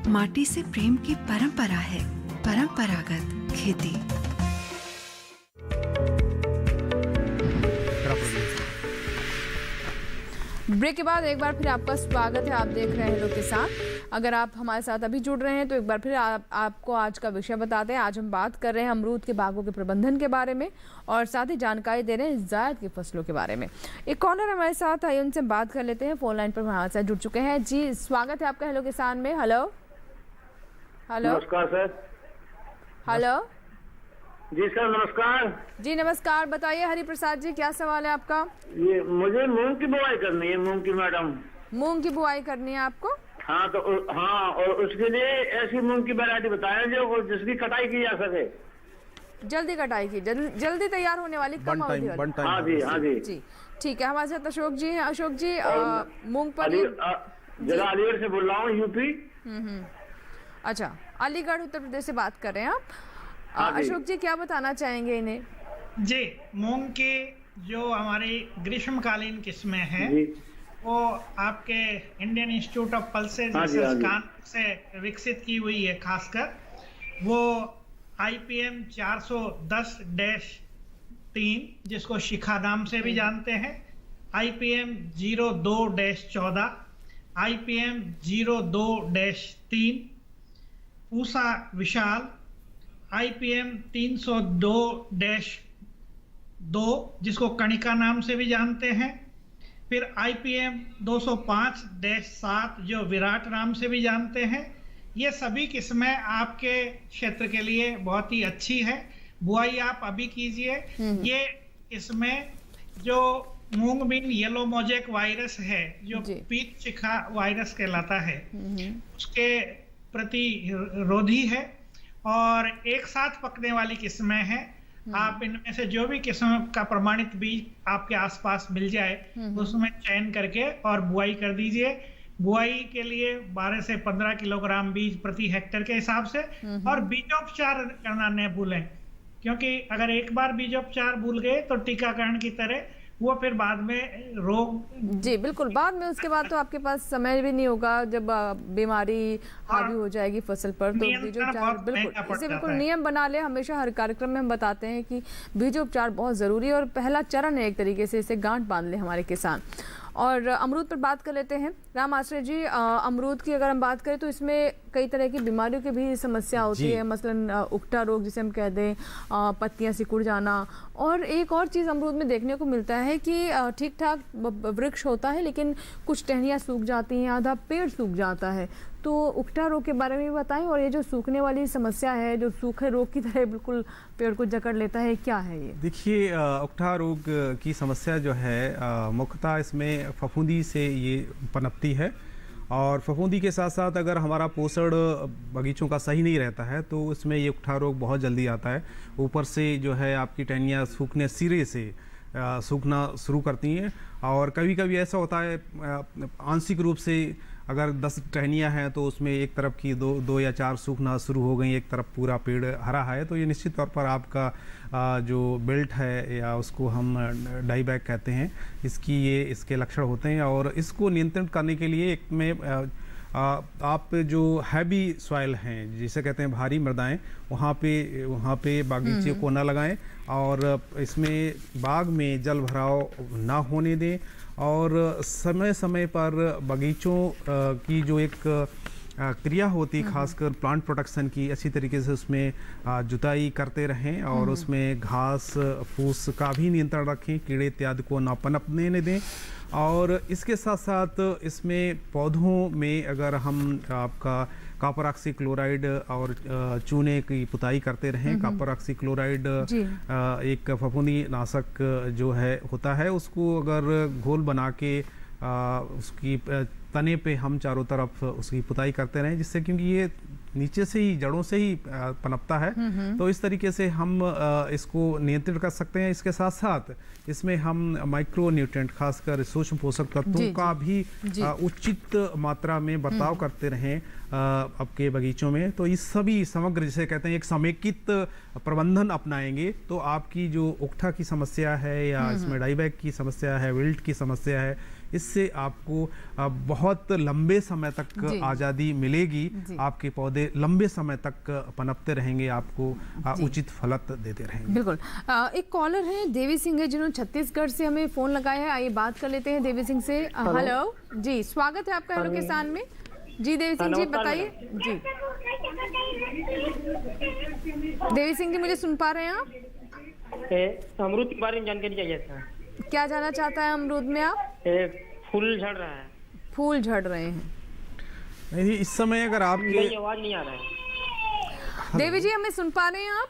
माटी से प्रेम की परंपरा है, परंपरागत खेती। ब्रेक के बाद एक बार फिर आपका स्वागत है। आप देख रहे हैं हेलो किसान। अगर आप हमारे साथ अभी जुड़ रहे हैं तो एक बार फिर आपको आज का विषय बताते हैं। आज हम बात कर रहे हैं अमरूद के बागों के प्रबंधन के बारे में और साथ ही जानकारी दे रहे हैं जायद की फसलों के बारे में। एक कॉर्नर हमारे साथ आइए, उनसे बात कर लेते हैं। फोन लाइन पर हमारे साथ जुड़ चुके हैं। जी स्वागत है आपका हेलो किसान में। हेलो हेलो नमस्कार सर। हेलो जी सर नमस्कार। जी नमस्कार, बताइए हरि प्रसाद जी, क्या सवाल है आपका? ये मुझे मूंग की बुआई करनी है। मूंग की मैडम, मूंग की बुआई करनी है आपको? हाँ तो हाँ, और उसके लिए ऐसी मूंग की वैरायटी बताएं जो जिसकी कटाई की जा सके। जल्दी कटाई की, जल्दी तैयार होने वाली, कम अवधि वाली। हाँ जी हाँ जी जी ठीक है। हमारे साथ अशोक जी हैं। अशोक जी मूंगफली जरा अलीगढ़ से बोल रहा हूँ, यूपी। अच्छा, अलीगढ़ उत्तर प्रदेश से बात कर रहे हैं आप। हाँ अशोक जी क्या बताना चाहेंगे इन्हें? जी, मूंग की जो हमारी ग्रीष्मकालीन किस्में हैं वो आपके Indian institute of pulses research Kanpur से विकसित की हुई है। खासकर वो IPM 410-3 जिसको शिखा नाम से भी जानते हैं, IPM 02-14, IPM 02-3, पूसा विशाल, IPM 302-2 जिसको कणिका नाम से भी जानते हैं, फिर IPM 205-7 जो विराट नाम से भी जानते हैं। ये सभी किस्में आपके क्षेत्र के लिए बहुत ही अच्छी है। बुआई आप अभी कीजिए। ये इसमें जो मूंग बीन येलो मोजेक वायरस है जो पीत चिखा वायरस कहलाता है उसके प्रतिरोधी है और एक साथ पकने वाली किस्में हैं। आप इनमें से जो भी किस्म का प्रमाणित बीज आपके आसपास मिल जाए उसमें चयन करके और बुआई कर दीजिए। बुआई के लिए 12 से 15 किलोग्राम बीज प्रति हेक्टेयर के हिसाब से, और बीजोपचार करना न भूलें, क्योंकि अगर एक बार बीजोपचार भूल गए तो टीकाकरण की तरह वो फिर बाद में रोग। जी बिल्कुल, बाद में उसके बाद तो आपके पास समय भी नहीं होगा जब बीमारी हावी हो जाएगी फसल पर। तो बीजोपचार बिल्कुल, इसे बिल्कुल नियम बना ले। हमेशा हर कार्यक्रम में हम बताते हैं कि बीजोपचार बहुत ज़रूरी है और पहला चरण है एक तरीके से, इसे गांठ बांध ले हमारे किसान। और अमरूद पर बात कर लेते हैं। राम आश्रय जी, अमरूद की अगर हम बात करें तो इसमें कई तरह की बीमारियों की भी समस्या होती है, मसलन उकटा रोग जिसे हम कह दें, पत्तियां सिकुड़ जाना, और एक और चीज़ अमरूद में देखने को मिलता है कि ठीक ठाक वृक्ष होता है लेकिन कुछ टहनियाँ सूख जाती हैं, आधा पेड़ सूख जाता है। तो उकटा रोग के बारे में बताएं, और ये जो सूखने वाली समस्या है जो सूखे रोग की तरह बिल्कुल पेड़ को जकड़ लेता है, क्या है ये? देखिए, उकटा रोग की समस्या जो है मुख्यतः इसमें फफूंदी से ये पनपती है, और फफूंदी के साथ साथ अगर हमारा पोषण बगीचों का सही नहीं रहता है तो उसमें ये उकठा रोग बहुत जल्दी आता है। ऊपर से जो है आपकी टहनियाँ सूखने सिरे से सूखना शुरू करती हैं, और कभी कभी ऐसा होता है आंशिक रूप से अगर 10 टहनियाँ हैं तो उसमें एक तरफ की दो या 4 सूखना शुरू हो गई, एक तरफ पूरा पेड़ हरा है, तो ये निश्चित तौर पर आपका जो बेल्ट है या उसको हम डाईबैक कहते हैं, इसके लक्षण होते हैं। और इसको नियंत्रण करने के लिए एक में आप जो हैवी सॉइल हैं जिसे कहते हैं भारी मृदाएं, वहाँ पे बागीचे को न लगाएं, और इसमें बाग में जल भराव ना होने दें, और समय समय पर बगीचों की जो एक क्रिया होती, खासकर प्लांट प्रोटेक्शन की, अच्छी तरीके से उसमें जुताई करते रहें, और उसमें घास फूस का भी नियंत्रण रखें, कीड़े इत्यादि को ना पनपने न दें। और इसके साथ साथ इसमें पौधों में अगर हम आपका कॉपर ऑक्सी क्लोराइड और चूने की पुताई करते रहें, कॉपर ऑक्सी क्लोराइड एक फफूंदी नाशक जो है होता है, उसको अगर घोल बना के उसकी तने पे हम चारों तरफ उसकी पुताई करते रहें, जिससे क्योंकि ये नीचे से ही जड़ों से ही पनपता है, तो इस तरीके से हम इसको नियंत्रित कर सकते हैं। इसके साथ साथ इसमें हम माइक्रो न्यूट्रिएंट खासकर सूक्ष्म पोषक तत्वों का भी उचित मात्रा में बर्ताव करते रहें आपके बगीचों में। तो इस सभी समग्र जिसे कहते हैं एक समेकित प्रबंधन अपनाएंगे तो आपकी जो उकठा की समस्या है या इसमें डाईबैक की समस्या है, विल्ट की समस्या है, इससे आपको बहुत लंबे समय तक आज़ादी मिलेगी, आपके पौधे लंबे समय तक पनपते रहेंगे, आपको उचित फलत देते रहेंगे। बिल्कुल। एक कॉलर है देवी सिंह है, जिन्होंने छत्तीसगढ़ से हमें फ़ोन लगाया है। आइए बात कर लेते हैं देवी सिंह से। हेलो जी, स्वागत है आपका हेलो किसान में। जी देवी सिंह जी बताइए। जी देवी सिंह जी, मुझे सुन पा रहे हैं आप? अमरूद के बारे में जानकारी चाहिए था। क्या जानना चाहता है अमरूद में आप? फूल झड़ रहा है। फूल झड़ रहे हैं? नहीं, इस समय अगर आपके आवाज नहीं आ रहा है। देवी जी हमें सुन पा रहे हैं आप?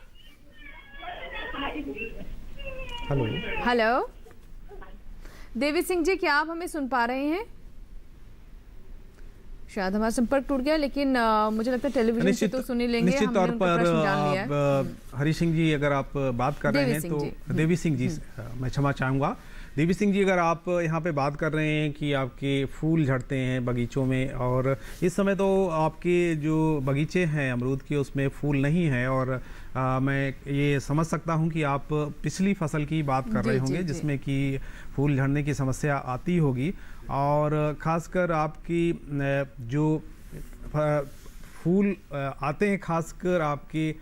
हेलो हेलो देवी सिंह जी, क्या आप हमें सुन पा रहे हैं? शायद हमारा संपर्क टूट गया, लेकिन मुझे लगता है टेलीविजन से तो सुन ही लेंगे। निश्चित तौर पर हरी सिंह जी, अगर आप बात कर रहे हैं तो देवी सिंह जी, मैं क्षमा चाहूँगा। देवी सिंह जी, अगर आप यहाँ पे बात कर रहे हैं कि आपके फूल झड़ते हैं बगीचों में, और इस समय तो आपके जो बगीचे हैं अमरूद के उसमें फूल नहीं है, और मैं ये समझ सकता हूँ कि आप पिछली फसल की बात कर रहे होंगे जिसमें कि फूल झड़ने की समस्या आती होगी, और ख़ासकर आपकी जो फूल आते हैं खासकर आपके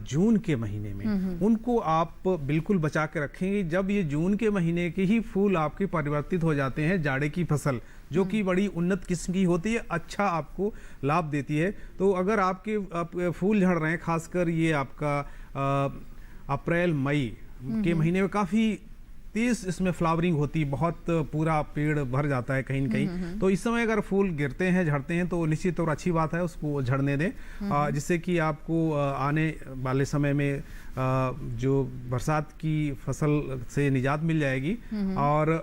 जून के महीने में, उनको आप बिल्कुल बचा के रखेंगे। जब ये जून के महीने के ही फूल आपके परिवर्तित हो जाते हैं जाड़े की फसल, जो कि बड़ी उन्नत किस्म की होती है, अच्छा आपको लाभ देती है। तो अगर आपके फूल झड़ रहे हैं, खासकर ये आपका अप्रैल मई के महीने में काफ़ी तेज इसमें फ्लावरिंग होती, बहुत पूरा पेड़ भर जाता है कहीं न कहीं, तो इस समय अगर फूल गिरते हैं, झड़ते हैं, तो निश्चित तौर अच्छी बात है, उसको झड़ने दें, जिससे कि आपको आने वाले समय में जो बरसात की फसल से निजात मिल जाएगी। और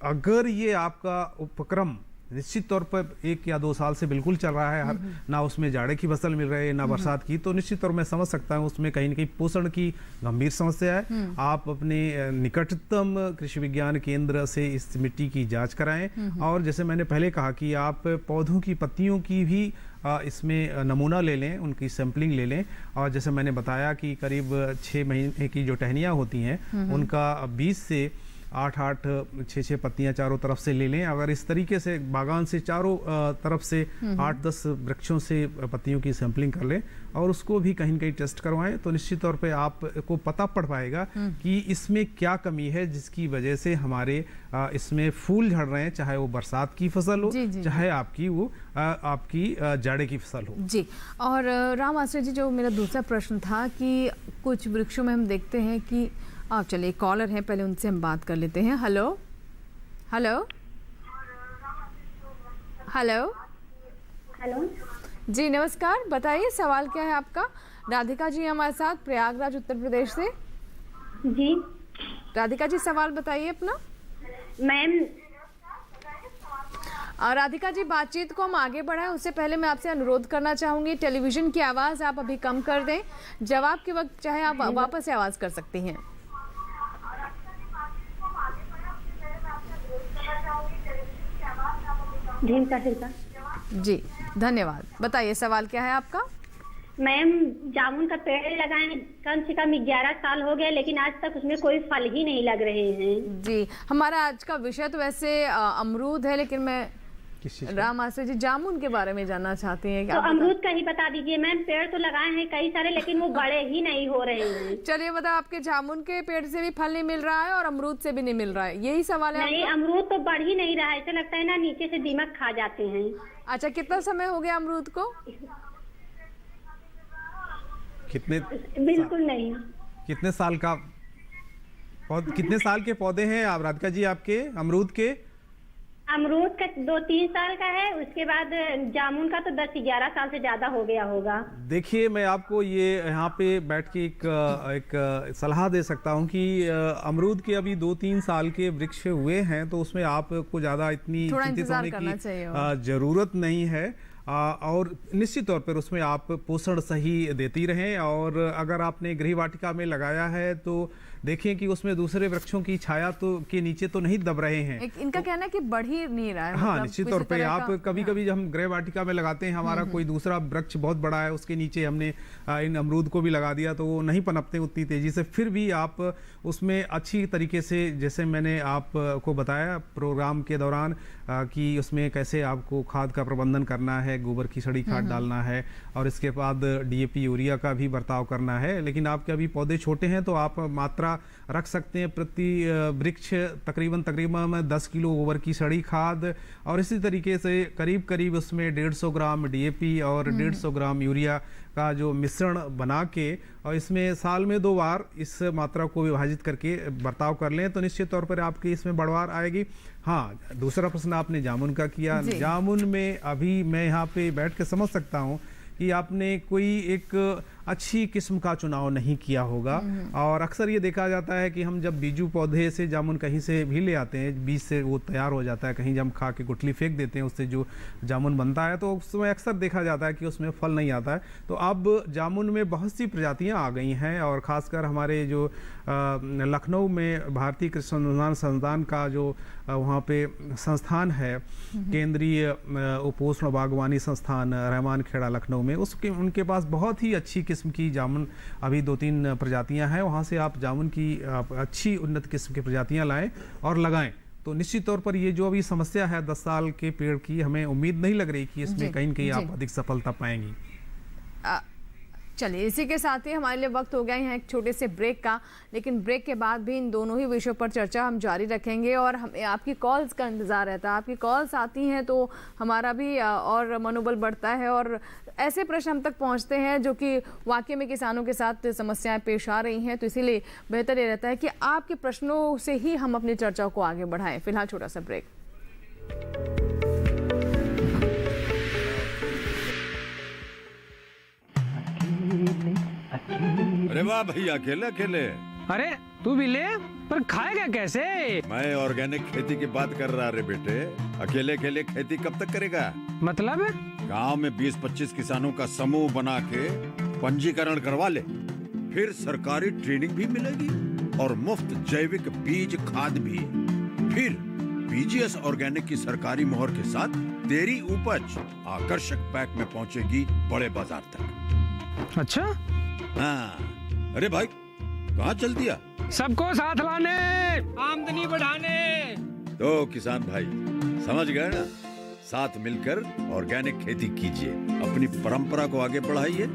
अगर ये आपका उपक्रम निश्चित तौर पर 1 या 2 साल से बिल्कुल चल रहा है, ना उसमें जाड़े की फसल मिल रही है ना बरसात की, तो निश्चित तौर मैं समझ सकता हूँ उसमें कहीं न कहीं पोषण की गंभीर समस्या है। आप अपने निकटतम कृषि विज्ञान केंद्र से इस मिट्टी की जांच कराएं, और जैसे मैंने पहले कहा कि आप पौधों की पत्तियों की भी इसमें नमूना ले लें, उनकी सैंपलिंग ले लें, और जैसे मैंने बताया कि करीब 6 महीने की जो टहनियाँ होती हैं उनका 20 से 8-8, 6-6 पत्तियां चारों तरफ से ले लें। अगर इस तरीके से बागान से चारों तरफ से 8-10 वृक्षों से पत्तियों की सैंपलिंग कर लें, और उसको भी कहीं न कहीं टेस्ट करवाएं, तो निश्चित तौर पे आपको पता पड़ पाएगा कि इसमें क्या कमी है जिसकी वजह से हमारे इसमें फूल झड़ रहे हैं, चाहे वो बरसात की फसल हो, चाहे आपकी वो आपकी जाड़े की फसल हो। जी, और राम आश्रय जी, जो मेरा दूसरा प्रश्न था कि कुछ वृक्षों में हम देखते हैं कि आप, चलिए कॉलर हैं, पहले उनसे हम बात कर लेते हैं। हेलो हेलो हेलो हेलो जी नमस्कार, बताइए सवाल क्या है आपका? राधिका जी हमारे साथ, प्रयागराज उत्तर प्रदेश से। जी राधिका जी, सवाल बताइए अपना। मैम राधिका जी, बातचीत को हम आगे बढ़ाएं उससे पहले मैं आपसे अनुरोध करना चाहूँगी, टेलीविज़न की आवाज़ आप अभी कम कर दें। जवाब के वक्त चाहे आप वापस से आवाज़ कर सकती हैं। जी धन्यवाद। बताइए सवाल क्या है आपका? मैम, जामुन का पेड़ लगाए कम से कम 11 साल हो गए, लेकिन आज तक उसमें कोई फल ही नहीं लग रहे हैं। जी, हमारा आज का विषय तो वैसे अमरूद है, लेकिन मैं राम आश्रय जी जामुन के बारे में जानना चाहते हैं। तो अमरूद का ही बता दीजिए मैम। पेड़ तो लगाए हैं कई सारे, लेकिन वो बड़े ही नहीं हो रहे हैं। चलिए बताओ, आपके जामुन के पेड़ से भी फल नहीं मिल रहा है और अमरूद से भी नहीं मिल रहा है, यही सवाल है? नहीं, अमरूद तो बढ़ ही नहीं रहा है, ऐसा लगता है ना नीचे से दीमक खा जाते हैं। अच्छा, कितना समय हो गया अमरूद को? बिल्कुल नहीं। कितने साल का कितने साल के पौधे हैं आप राधिका जी आपके अमरूद के? अमरूद का 2-3 साल का है, उसके बाद जामुन का तो 10-11 साल से ज्यादा हो गया होगा। देखिए, मैं आपको ये यहाँ पे बैठ के एक सलाह दे सकता हूँ कि अमरूद के अभी 2-3 साल के वृक्ष हुए हैं, तो उसमें आपको ज्यादा इतनी चिंतित होने की जरूरत नहीं है। और निश्चित तौर पर उसमें आप पोषण सही देती रहें, और अगर आपने गृह वाटिका में लगाया है तो देखें कि उसमें दूसरे वृक्षों की छाया तो के नीचे तो नहीं दब रहे हैं। इनका कहना है कि बढ़ ही नहीं रहा है। हाँ, मतलब निश्चित तौर पे आप कभी-कभी जब हम गृह वाटिका में लगाते हैं, हमारा कोई दूसरा वृक्ष बहुत बड़ा है, उसके नीचे हमने इन अमरूद को भी लगा दिया तो वो नहीं पनपते उतनी तेजी से, फिर भी आप उसमें अच्छी तरीके से, जैसे मैंने आपको बताया प्रोग्राम के दौरान कि उसमें कैसे आपको खाद का प्रबंधन करना है, गोबर की सड़ी खाद डालना है और इसके बाद डीएपी यूरिया का भी बर्ताव करना है। लेकिन आपके अभी पौधे छोटे हैं तो आप मात्रा रख सकते हैं प्रति वृक्ष तकरीबन 10 किलो गोबर की सड़ी खाद और इसी तरीके से करीब करीब उसमें 150 ग्राम डीएपी और 150 ग्राम यूरिया का जो मिश्रण बना के और इसमें साल में 2 बार इस मात्रा को विभाजित करके बर्ताव कर लें तो निश्चित तौर पर आपकी इसमें बढ़वार आएगी। हाँ, दूसरा प्रश्न आपने जामुन का किया। जामुन में अभी मैं यहाँ पे बैठ के समझ सकता हूँ कि आपने कोई एक अच्छी किस्म का चुनाव नहीं किया होगा और अक्सर ये देखा जाता है कि हम जब बीजू पौधे से जामुन कहीं से भी ले आते हैं, बीज से वो तैयार हो जाता है, कहीं जब हम खा के गुठली फेंक देते हैं, उससे जो जामुन बनता है तो उसमें अक्सर देखा जाता है कि उसमें फल नहीं आता है। तो अब जामुन में बहुत सी प्रजातियां आ गई हैं और ख़ासकर हमारे जो लखनऊ में भारतीय कृषि अनुसंधान संस्थान का जो वहाँ पे संस्थान है, केंद्रीय उपोष्ण बागवानी संस्थान रहमान खेड़ा लखनऊ में, उसके उनके पास बहुत ही अच्छी किस्म की जामुन अभी 2-3 प्रजातियां हैं। वहाँ से आप जामुन की अच्छी उन्नत किस्म की प्रजातियां लाएं और लगाएं तो निश्चित तौर पर ये जो अभी समस्या है 10 साल के पेड़ की, हमें उम्मीद नहीं लग रही कि इसमें कहीं न कहीं आप अधिक सफलता पाएंगी। चलिए, इसी के साथ ही हमारे लिए वक्त हो गया है एक छोटे से ब्रेक का, लेकिन ब्रेक के बाद भी इन दोनों ही विषयों पर चर्चा हम जारी रखेंगे और हमें आपकी कॉल्स का इंतज़ार रहता है। आपकी कॉल्स आती हैं तो हमारा भी और मनोबल बढ़ता है और ऐसे प्रश्न हम तक पहुंचते हैं जो कि वाकई में किसानों के साथ समस्याएं पेश आ रही हैं, तो इसीलिए बेहतर ये रहता है कि आपके प्रश्नों से ही हम अपनी चर्चा को आगे बढ़ाएं। फिलहाल छोटा सा ब्रेक। अरे वाह भैया, अकेले अकेले। अरे तू भी ले, पर खाएगा कैसे? मैं ऑर्गेनिक खेती की बात कर रहा रे बेटे। अकेले अकेले खेती कब तक करेगा? मतलब गांव में 20-25 किसानों का समूह बना के पंजीकरण करवा ले, फिर सरकारी ट्रेनिंग भी मिलेगी और मुफ्त जैविक बीज खाद भी। फिर बीजीएस ऑर्गेनिक की सरकारी मोहर के साथ तेरी उपज आकर्षक पैक में पहुंचेगी बड़े बाजार तक। अच्छा? हाँ। अरे भाई, कहाँ चल दिया? सबको साथ लाने, आमदनी बढ़ाने। तो किसान भाई समझ गए ना, साथ मिलकर ऑर्गेनिक खेती कीजिए, अपनी परंपरा को आगे बढ़ाइए,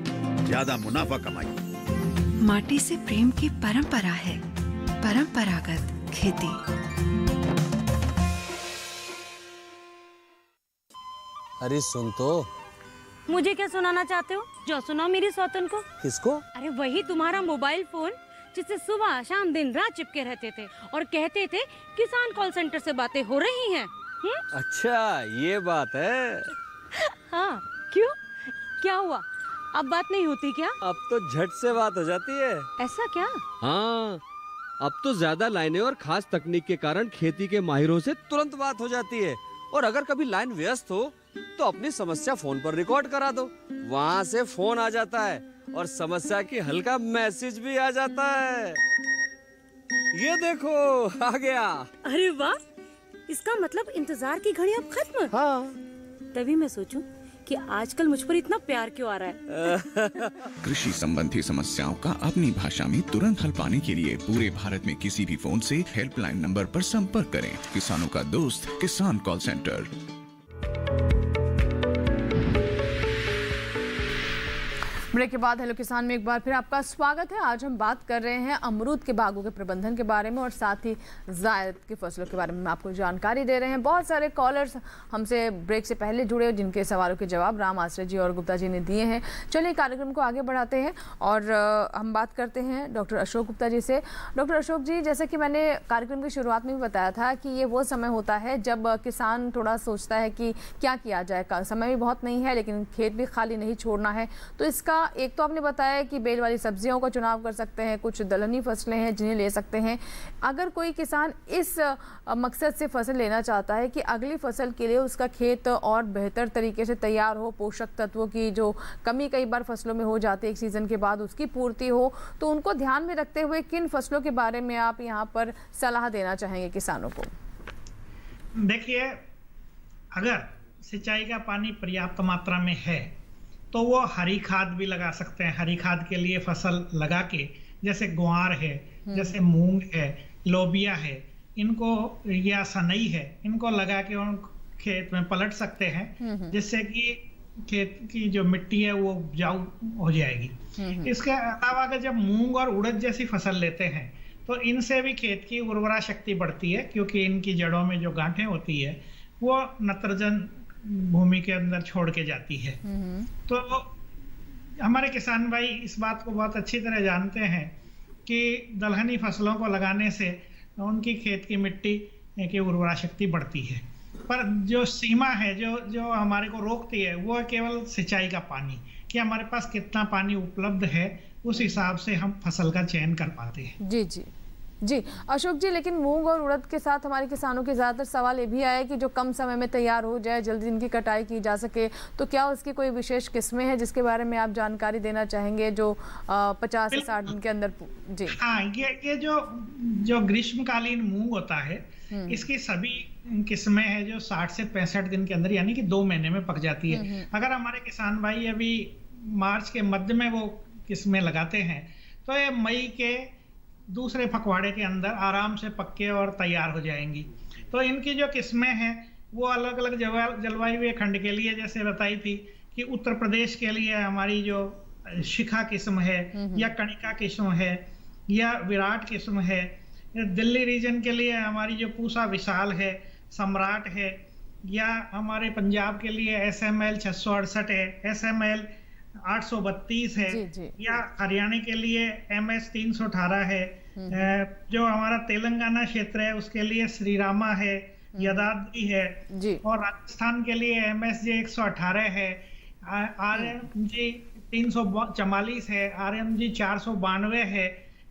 ज्यादा मुनाफा कमाइए। माटी से प्रेम की परंपरा है, परंपरागत खेती। अरे सुन तो। मुझे क्या सुनाना चाहते हो? जो सुनाओ मेरी सौतन को। किसको? अरे वही तुम्हारा मोबाइल फोन जिससे सुबह शाम दिन रात चिपके रहते थे और कहते थे किसान कॉल सेंटर से बातें हो रही हैं। अच्छा ये बात है। हाँ, क्यों? क्या हुआ? अब बात नहीं होती क्या? अब तो झट से बात हो जाती है। ऐसा क्या? हाँ, अब तो ज्यादा लाइनें और खास तकनीक के कारण खेती के माहिरों से तुरंत बात हो जाती है। और अगर कभी लाइन व्यस्त हो तो अपनी समस्या फोन पर रिकॉर्ड करा दो, वहाँ से फोन आ जाता है और समस्या की हल का मैसेज भी आ जाता है। ये देखो आ गया। अरे वाह, इसका मतलब इंतजार की घड़ी अब खत्म। हाँ। तभी मैं सोचूं कि आजकल मुझ पर इतना प्यार क्यों आ रहा है। कृषि संबंधी समस्याओं का अपनी भाषा में तुरंत हल पाने के लिए पूरे भारत में किसी भी फोन से हेल्पलाइन नंबर पर संपर्क करें। किसानों का दोस्त किसान कॉल सेंटर। ब्रेक के बाद हेलो किसान में एक बार फिर आपका स्वागत है। आज हम बात कर रहे हैं अमरूद के बागों के प्रबंधन के बारे में और साथ ही जायद की फसलों के बारे में आपको जानकारी दे रहे हैं। बहुत सारे कॉलर्स हमसे ब्रेक से पहले जुड़े जिनके सवालों के जवाब राम आश्रय जी और गुप्ता जी ने दिए हैं। चलिए कार्यक्रम को आगे बढ़ाते हैं और हम बात करते हैं डॉक्टर अशोक गुप्ता जी से। डॉक्टर अशोक जी, जैसे कि मैंने कार्यक्रम की शुरुआत में भी बताया था कि ये वो समय होता है जब किसान थोड़ा सोचता है कि क्या किया जाए, समय भी बहुत नहीं है लेकिन खेत भी खाली नहीं छोड़ना है, तो इसका एक तो आपने बताया कि बेल वाली सब्जियों का चुनाव कर सकते हैं, कुछ दलहनी फसलें हैं जिन्हें ले सकते हैं। अगर कोई किसान इस मकसद से फसल लेना चाहता है कि अगली फसल के लिए उसका खेत और बेहतर तरीके से तैयार हो, पोषक तत्वों की जो कमी कई बार फसलों में हो जाती है एक सीज़न के बाद उसकी पूर्ति हो, तो उनको ध्यान में रखते हुए किन फसलों के बारे में आप यहाँ पर सलाह देना चाहेंगे किसानों को? देखिए, अगर सिंचाई का पानी पर्याप्त मात्रा में है तो वो हरी खाद भी लगा सकते हैं। हरी खाद के लिए फसल लगा के, जैसे ग्वार है, जैसे मूंग है, लोबिया है, इनको या सनई है, इनको लगा के उन खेत में पलट सकते हैं, जिससे कि खेत की जो मिट्टी है वो उपजाऊ हो जाएगी। इसके अलावा अगर जब मूंग और उड़द जैसी फसल लेते हैं तो इनसे भी खेत की उर्वरा शक्ति बढ़ती है, क्योंकि इनकी जड़ों में जो गांठें होती है वो नत्रजन भूमि के अंदर छोड़ के जाती है। तो हमारे किसान भाई इस बात को बहुत अच्छी तरह जानते हैं कि दलहनी फसलों को लगाने से उनकी खेत की मिट्टी की उर्वरा शक्ति बढ़ती है। पर जो सीमा है जो हमारे को रोकती है वो है केवल सिंचाई का पानी, कि हमारे पास कितना पानी उपलब्ध है, उस हिसाब से हम फसल का चयन कर पाते हैं। जी जी जी अशोक जी, लेकिन मूंग और उड़द के साथ हमारे किसानों के ज़्यादातर सवाल ये भी आया कि जो कम समय में तैयार हो जाए, जल्दी इनकी कटाई की जा सके, तो क्या उसकी कोई विशेष किस्में हैं जिसके बारे में आप जानकारी देना चाहेंगे जो 50 से 60 दिन के अंदर? जी हाँ, ये जो ग्रीष्मकालीन मूंग होता है, इसकी सभी किस्में हैं जो 60 से 65 दिन के अंदर, यानी कि 2 महीने में पक जाती है। अगर हमारे किसान भाई अभी मार्च के मध्य में वो किस्में लगाते हैं तो ये मई के दूसरे पखवाड़े के अंदर आराम से पक्के और तैयार हो जाएंगी। तो इनकी जो किस्में हैं वो अलग अलग जलवायु खंड के लिए, जैसे बताई थी कि उत्तर प्रदेश के लिए हमारी जो शिखा किस्म है या कणिका किस्म है या विराट किस्म है, दिल्ली रीजन के लिए हमारी जो पूसा विशाल है, सम्राट है, या हमारे पंजाब के लिए SML 668 है, SML 832 है, या हरियाणा के लिए MS 318 है, जो हमारा तेलंगाना क्षेत्र है उसके लिए श्रीरामा है, यदाद्री है, और राजस्थान के लिए MSJ 118 है, RMG 344 है, RMG 492 है।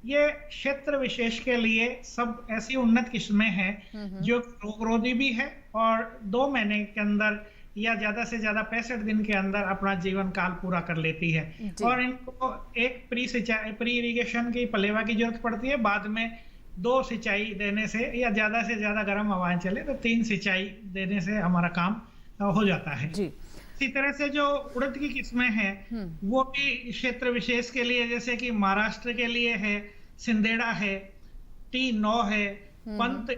ये क्षेत्र विशेष के लिए सब ऐसी उन्नत किस्में हैं जो रोगरोधी भी है और 2 महीने के अंदर या ज्यादा से ज्यादा 65 दिन के अंदर अपना जीवन काल पूरा कर लेती है। और इनको एक प्री इरिगेशन की पलेवा की जरूरत पड़ती है, बाद में 2 सिंचाई देने से या ज्यादा से ज्यादा गर्म हवाएं चले तो 3 सिंचाई देने से हमारा काम हो जाता है। इसी तरह से जो उड़द की किस्में हैं वो भी क्षेत्र विशेष के लिए, जैसे कि महाराष्ट्र के लिए है सिंदेड़ा है, T9 है, पंत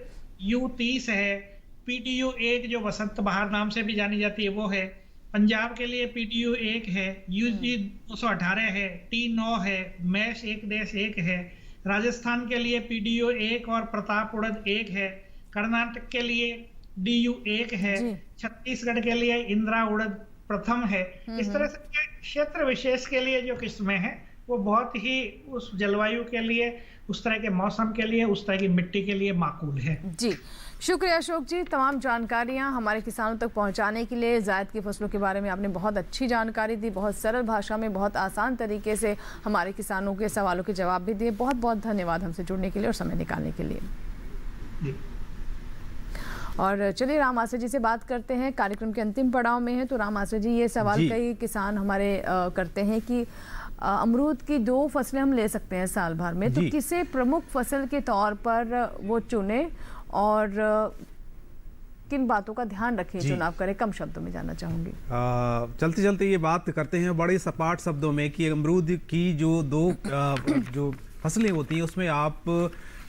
U30 है, PTU 1 जो वसंत बहार नाम से भी जानी जाती है वो है, पंजाब के लिए PTU 1 है, UG 218 है, T9 है, मैश 1-1 है, राजस्थान के लिए PTU 1 और प्रताप उड़द 1 है, कर्नाटक के लिए DU 1 है, छत्तीसगढ़ के लिए इंदिरा उड़द प्रथम है। इस तरह से क्षेत्र विशेष के लिए जो किस्में हैं वो बहुत ही उस जलवायु के लिए, उस तरह के मौसम के लिए, उस तरह की मिट्टी के लिए माकूल है। जी शुक्रिया अशोक जी, तमाम जानकारियां हमारे किसानों तक पहुंचाने के लिए। जायद की फसलों के बारे में आपने बहुत अच्छी जानकारी दी, बहुत सरल भाषा में, बहुत आसान तरीके से हमारे किसानों के सवालों के जवाब भी दिए। बहुत बहुत धन्यवाद हमसे जुड़ने के लिए और समय निकालने के लिए। और चलिए राम आश्रय जी से बात करते हैं, कार्यक्रम के अंतिम पड़ाव में है। तो राम आश्रय जी, ये सवाल कई किसान हमारे करते हैं कि अमरूद की 2 फसलें हम ले सकते हैं साल भर में, तो किसे प्रमुख फसल के तौर पर वो चुने और किन बातों का ध्यान रखें चुनाव करें? कम शब्दों में जानना चाहूंगी। चलते चलते ये बात करते हैं बड़े सपाट शब्दों में कि अमरूद की जो 2 जो फसलें होती हैं उसमें आप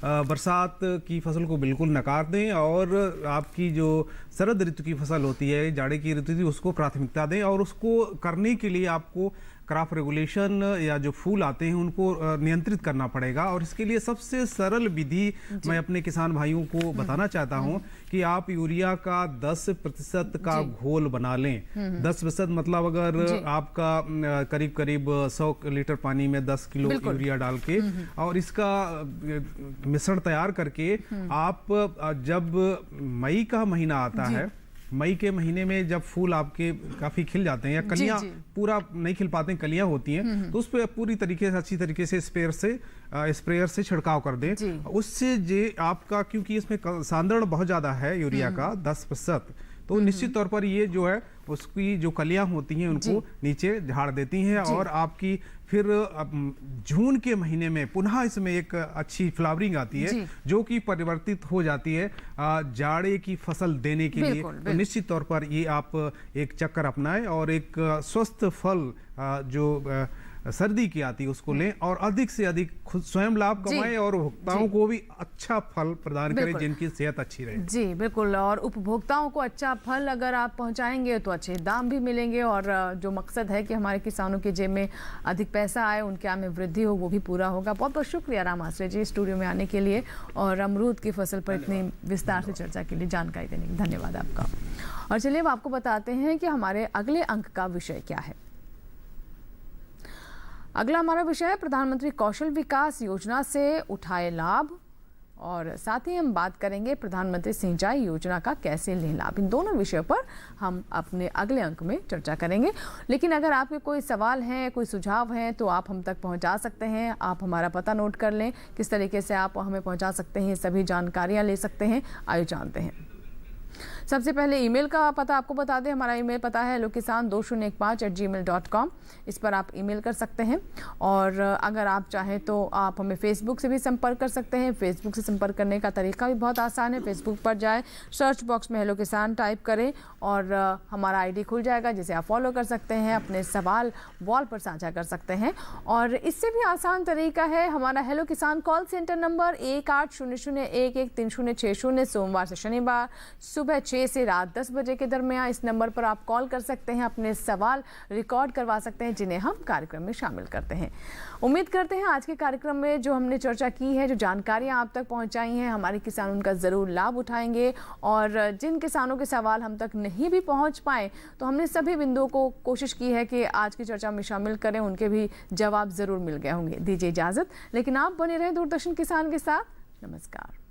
बरसात की फसल को बिल्कुल नकार दें और आपकी जो शरद ऋतु की फसल होती है, जाड़े की ऋतु, उसको प्राथमिकता दें। और उसको करने के लिए आपको क्रॉप रेगुलेशन या जो फूल आते हैं उनको नियंत्रित करना पड़ेगा। और इसके लिए सबसे सरल विधि मैं अपने किसान भाइयों को बताना चाहता हूं कि आप यूरिया का 10% का घोल बना लें। 10% मतलब अगर आपका करीब करीब 100 लीटर पानी में 10 किलो यूरिया डाल के और इसका मिश्रण तैयार करके आप जब मई का महीना आता है मई के महीने में जब फूल आपके काफी खिल जाते हैं या कलियां पूरा नहीं खिल पाते हैं, कलियां होती हैं, तो उस पर पूरी तरीके से अच्छी तरीके से स्प्रेयर से छिड़काव कर दें। उससे जे आपका, क्योंकि इसमें सांद्रण बहुत ज्यादा है यूरिया का 10%, तो निश्चित तौर पर ये जो है उसकी जो कलियां होती हैं उनको नीचे झाड़ देती हैं और आपकी फिर जून के महीने में पुनः इसमें एक अच्छी फ्लावरिंग आती है जो कि परिवर्तित हो जाती है जाड़े की फसल देने के लिए। तो निश्चित तौर पर ये आप एक चक्कर अपनाएं और एक स्वस्थ फल जो सर्दी की आती है उसको लें और अधिक से अधिक खुद स्वयं लाभ कमाएं और उपभोक्ताओं को भी अच्छा फल प्रदान करें जिनकी सेहत अच्छी रहे। जी बिल्कुल, और उपभोक्ताओं को अच्छा फल अगर आप पहुंचाएंगे तो अच्छे दाम भी मिलेंगे और जो मकसद है कि हमारे किसानों की जेब में अधिक पैसा आए, उनके आय में वृद्धि हो, वो भी पूरा होगा। बहुत बहुत शुक्रिया राम आश्रय जी स्टूडियो में आने के लिए और अमरूद की फसल पर इतनी विस्तार से चर्चा के लिए जानकारी देने के लिए धन्यवाद आपका। और चलिए अब आपको बताते हैं कि हमारे अगले अंक का विषय क्या है। अगला हमारा विषय है प्रधानमंत्री कौशल विकास योजना से उठाए लाभ और साथ ही हम बात करेंगे प्रधानमंत्री सिंचाई योजना का कैसे लें लाभ। इन दोनों विषयों पर हम अपने अगले अंक में चर्चा करेंगे। लेकिन अगर आपके कोई सवाल हैं, कोई सुझाव हैं तो आप हम तक पहुंचा सकते हैं। आप हमारा पता नोट कर लें, किस तरीके से आप हमें पहुंचा सकते हैं, सभी जानकारियाँ ले सकते हैं। आइए जानते हैं। सबसे पहले ईमेल का पता आपको बता दें। हमारा ईमेल पता है hellokisan2015@gmail.com। इस पर आप ईमेल कर सकते हैं और अगर आप चाहें तो आप हमें फेसबुक से भी संपर्क कर सकते हैं। फेसबुक से संपर्क करने का तरीका भी बहुत आसान है। फेसबुक पर जाएं, सर्च बॉक्स में हेलो किसान टाइप करें और हमारा आईडी खुल जाएगा जिसे आप फॉलो कर सकते हैं। अपने सवाल वॉल पर साझा कर सकते हैं और इससे भी आसान तरीका है हमारा हेलो किसान कॉल सेंटर नंबर 1800113060 सोमवार से शनिवार सुबह 6 से रात 10 बजे के दरमियान इस नंबर पर आप कॉल कर सकते हैं। अपने सवाल रिकॉर्ड करवा सकते हैं जिन्हें हम कार्यक्रम में शामिल करते हैं। उम्मीद करते हैं आज के कार्यक्रम में जो हमने चर्चा की है, जो जानकारियां आप तक पहुंचाई हैं, हमारे किसान उनका ज़रूर लाभ उठाएंगे और जिन किसानों के सवाल हम तक नहीं भी पहुंच पाए तो हमने सभी बिंदुओं को कोशिश की है कि आज की चर्चा में शामिल करें, उनके भी जवाब ज़रूर मिल गए होंगे। दीजिए इजाज़त, लेकिन आप बने रहें दूरदर्शन किसान के साथ। नमस्कार।